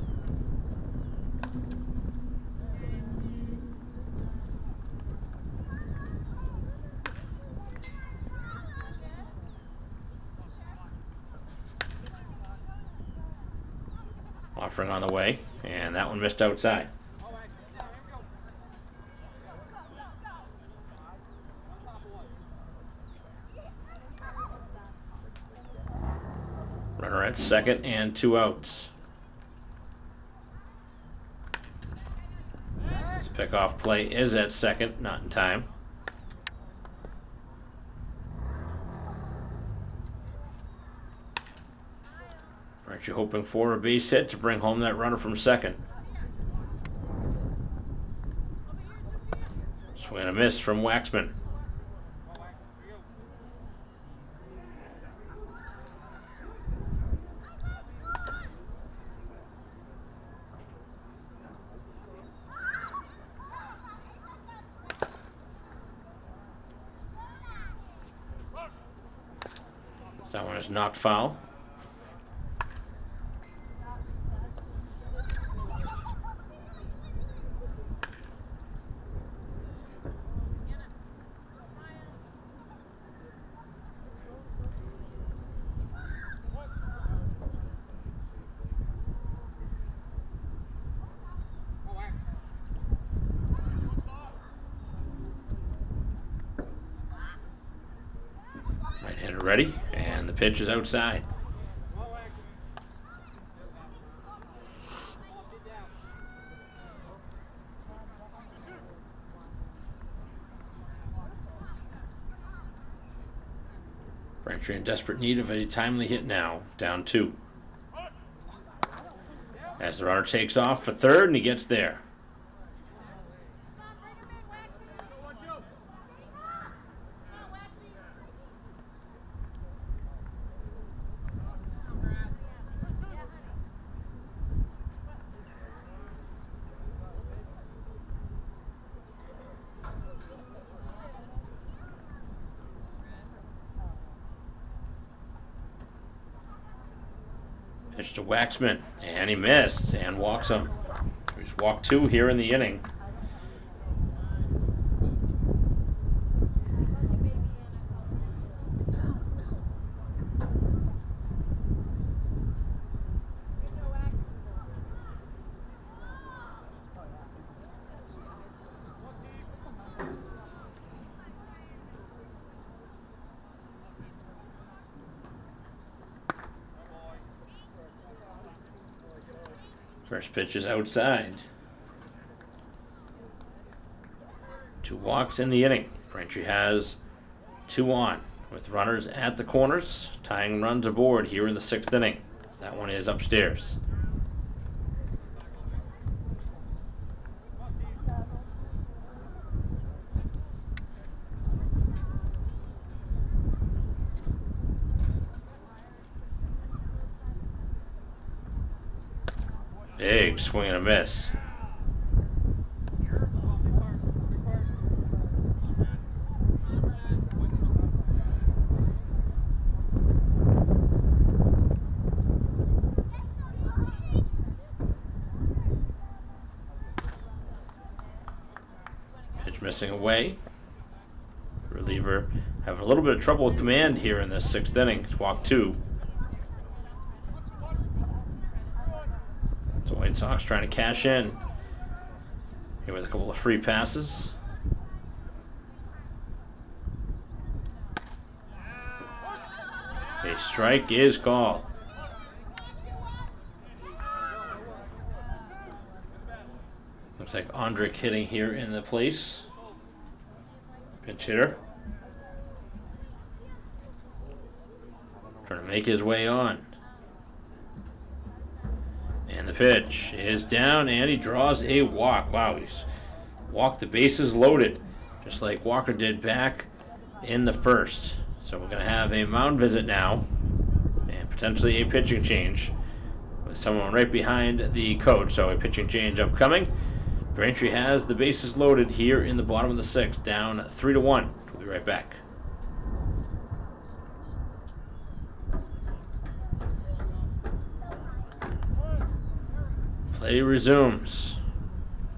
Offering on the way, and that one missed outside. Runner at second and 2 outs. This pickoff play is at second, not in time. Aren't you hoping for a base hit to bring home that runner from second? Swing and a miss from Waxman. That one is knocked foul. Right-hander ready, and the pitch is outside. Braintree in desperate need of a timely hit now, down 2. As the runner takes off for third, and he gets there. Pitch to Waxman, and he missed, and walks him. He's walked 2 here in the inning. First pitch is outside. 2 walks in the inning. Braintree has 2 on with runners at the corners, tying runs aboard here in the 6th inning. That one is upstairs. Big swing and a miss. Pitch missing away. Reliever have a little bit of trouble with command here in the 6th inning. It's walk 2. So White Sox trying to cash in here with a couple of free passes. A strike is called. like Andrick hitting here in the place. Pinch hitter. Trying to make his way on. And the pitch is down, and he draws a walk. Wow, he's walked the bases loaded, just like Walker did back in the first. So we're going to have a mound visit now, and potentially a pitching change with someone right behind the coach. So a pitching change upcoming. Braintree has the bases loaded here in the bottom of the sixth, down 3-1. We'll be right back. Play resumes.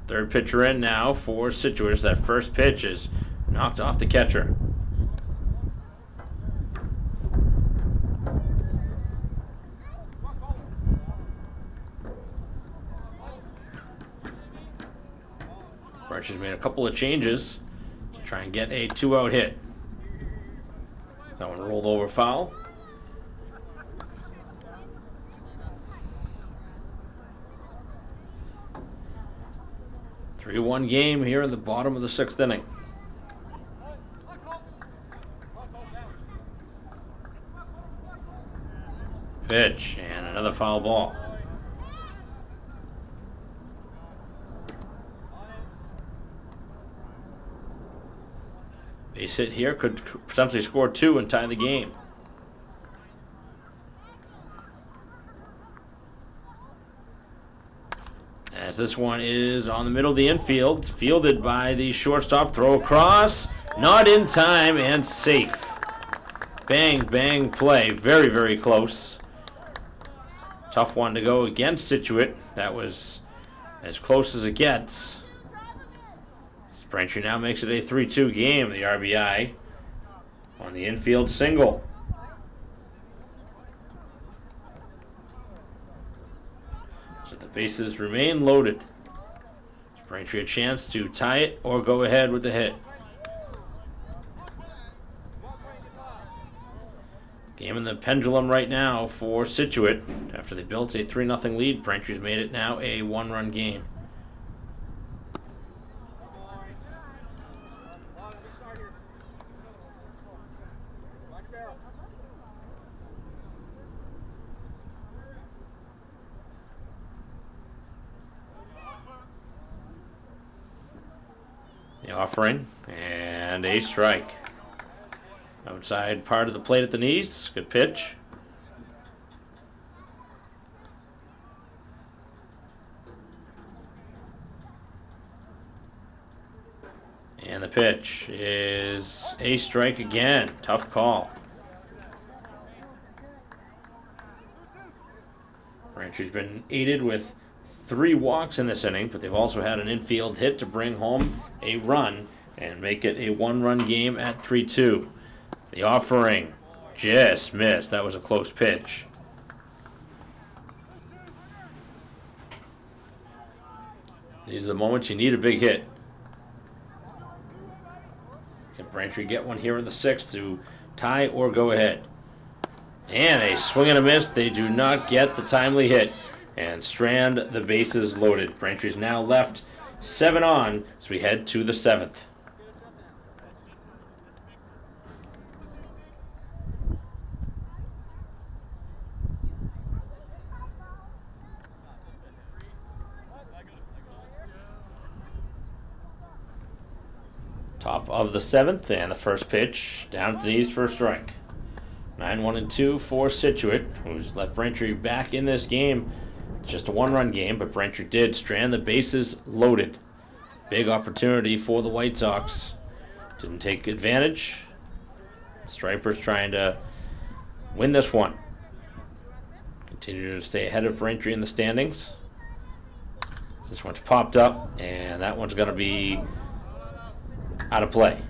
Third pitcher in now for Scituate. That first pitch is knocked off the catcher. Braintree's made a couple of changes to try and get a 2-out hit. That one rolled over foul. Three-one game here in the bottom of the sixth inning. Pitch and another foul ball. Base hit here could potentially score 2 and tie the game. As this one is on the middle of the infield, fielded by the shortstop, throw across, not in time and safe. Bang, bang play, very, very close. Tough one to go against Scituate. That was as close as it gets. Braintree now makes it a 3-2 game. The RBI on the infield single. So the bases remain loaded. Braintree a chance to tie it or go ahead with the hit. Game in the pendulum right now for Scituate. After they built a 3-0 lead, Braintree's made it now a 1-run game. The offering and a strike. Outside part of the plate at the knees. Good pitch. And the pitch is a strike again. Tough call. Braintree's been aided with 3 walks in this inning, but they've also had an infield hit to bring home a run and make it a 1-run game at 3-2. The offering just missed. That was a close pitch. These are the moments you need a big hit. Can Braintree get one here in the sixth to tie or go ahead? And a swing and a miss. They do not get the timely hit and strand the bases loaded. Braintree's now left 7 on as we head to the 7th. Top of the 7th, and the first pitch down to the knees for a strike. 9-1-2 for Scituate, who's let Braintree back in this game. Just a 1-run game, but Braintree did strand the bases loaded. Big opportunity for the White Sox. Didn't take advantage. The Stripers trying to win this one. Continue to stay ahead of Braintree in the standings. This one's popped up, and that one's going to be out of play.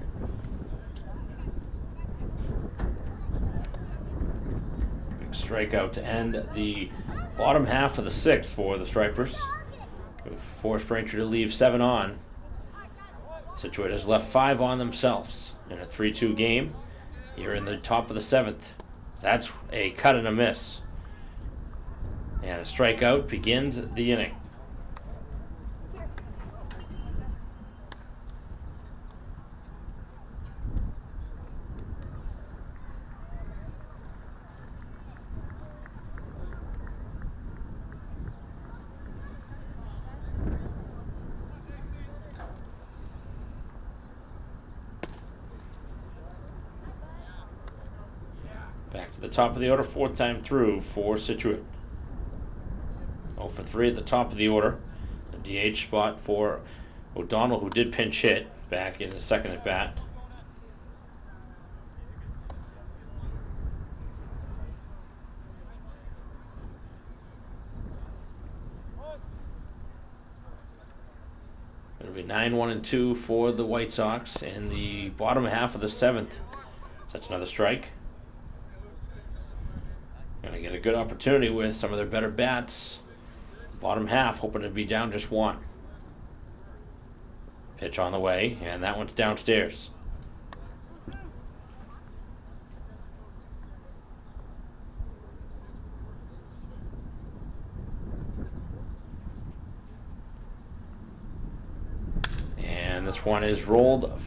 Big strikeout to end the bottom half of the 6th for the Stripers. We've forced Braintree to leave 7 on. Scituate has left 5 on themselves in a 3-2 game here in the top of the 7th. That's a cut and a miss. And a strikeout begins the inning. Back to the top of the order, fourth time through for Scituate. 0 for 3 at the top of the order. The DH spot for O'Donnell, who did pinch hit back in the second at bat. It'll be 9-1-2 for the White Sox in the bottom half of the seventh. That's another strike. Gonna get a good opportunity with some of their better bats. Bottom half, hoping to be down just one. Pitch on the way, and that one's downstairs. And this one is rolled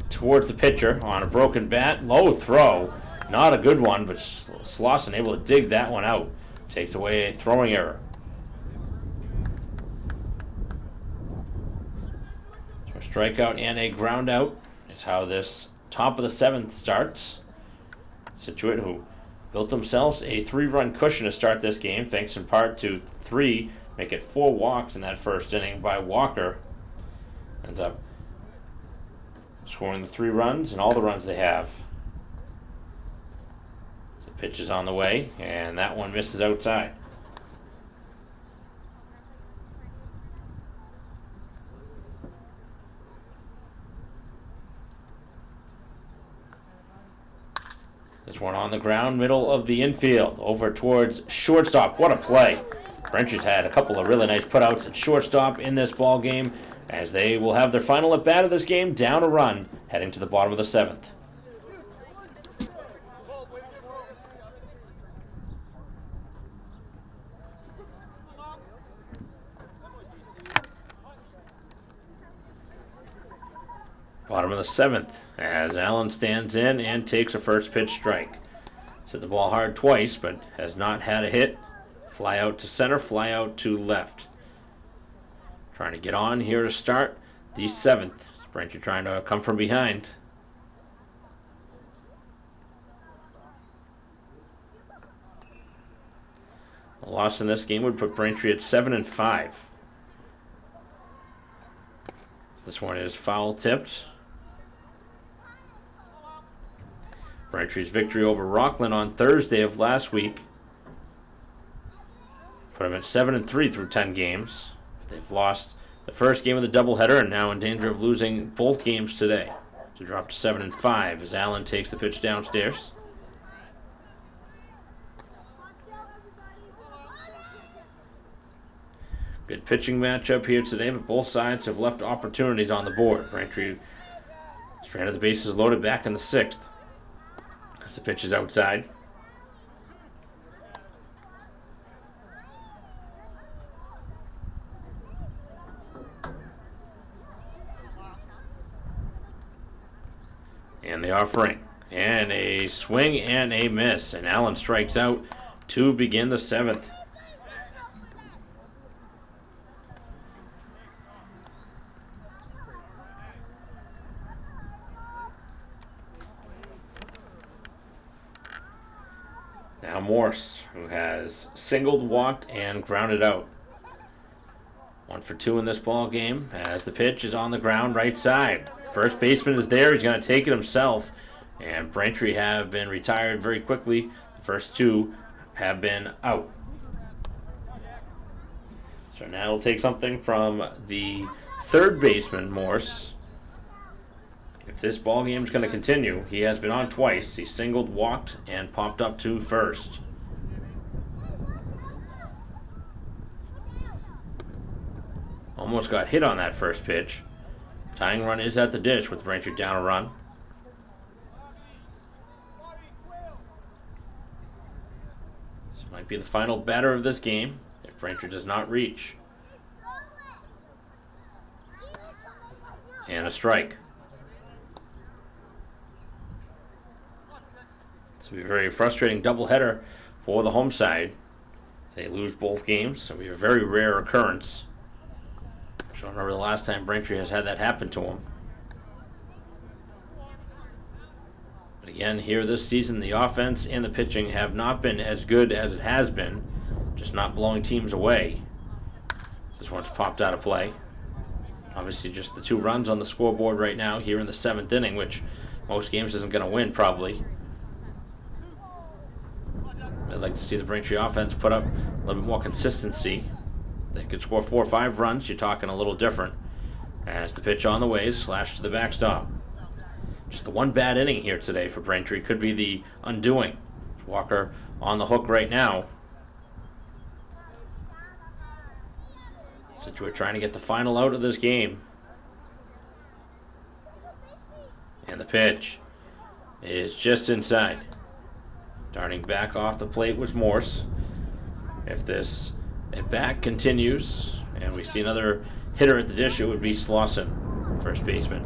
towards the pitcher on a broken bat. Low throw. Not a good one, but Slauson able to dig that one out. Takes away a throwing error. So a strikeout and a ground out is how this top of the seventh starts. Scituate, who built themselves a 3-run cushion to start this game, thanks in part to 3, make it 4 walks in that first inning by Walker. Ends up scoring the 3 runs and all the runs they have. The pitch is on the way, and that one misses outside. This one on the ground, middle of the infield, over towards shortstop. What a play. Brentry's had a couple of really nice putouts at shortstop in this ball game, as they will have their final at bat of this game, down a run, heading to the bottom of the seventh. Bottom of the seventh, as Allen stands in and takes a first pitch strike. Hit the ball hard twice, but has not had a hit. Fly out to center, fly out to left. Trying to get on here to start the seventh. Braintree trying to come from behind. A loss in this game would put Braintree at 7-5. This one is foul tipped. Braintree's victory over Rockland on Thursday of last week put them at 7-3 through 10 games. They've lost the first game of the doubleheader and now in danger of losing both games today to drop to 7-5 as Allen takes the pitch downstairs. Good pitching matchup here today, but both sides have left opportunities on the board. Braintree stranded the bases loaded back in the sixth. As the pitch is outside. And the offering. And a swing and a miss. And Allen strikes out to begin the seventh. Now Morse, who has singled, walked, and grounded out. 1 for 2 in this ball game as the pitch is on the ground right side. First baseman is there. He's going to take it himself. And Braintree have been retired very quickly. The first 2 have been out. So now we'll take something from the third baseman, Morse. If this ball game is going to continue, he has been on twice. He singled, walked, and popped up to first. Almost got hit on that first pitch. Tying run is at the dish with Braintree down a run. This might be the final batter of this game if Braintree does not reach. And a strike. This will be a very frustrating doubleheader for the home side. They lose both games, so it'll be a very rare occurrence. I don't remember the last time Braintree has had that happen to them. But Again, here this season, the offense and the pitching have not been as good as it has been, just not blowing teams away. This one's popped out of play. Obviously, just the 2 runs on the scoreboard right now here in the 7th inning, which most games isn't going to win, probably. I'd like to see the Braintree offense put up a little bit more consistency. They could score 4 or 5 runs. You're talking a little different. As the pitch on the way is slashed to the backstop. Just the one bad inning here today for Braintree could be the undoing. Walker on the hook right now. Scituate trying to get the final out of this game. And the pitch is just inside. Darting back off the plate was Morse. If this at bat continues and we see another hitter at the dish, it would be Slauson, first baseman.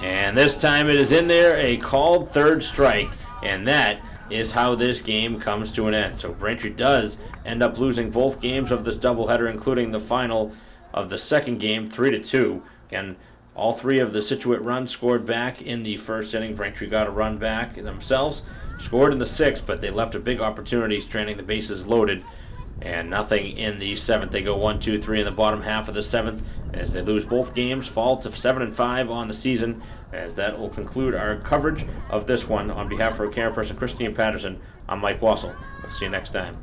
And this time it is in there, a called 3rd strike, and that is how this game comes to an end. So Braintree does end up losing both games of this doubleheader, including the final of the 2nd game, 3-2. Again, all 3 of the Scituate runs scored back in the 1st inning. Braintree got a run back themselves, scored in the 6th, but they left a big opportunity, stranding the bases loaded. And nothing in the 7th. They go 1-2-3 in the bottom half of the 7th as they lose both games, fall to 7-5 on the season. As that will conclude our coverage of this one. On behalf of our camera person Christine Patterson, I'm Mike Wassel. We'll see you next time.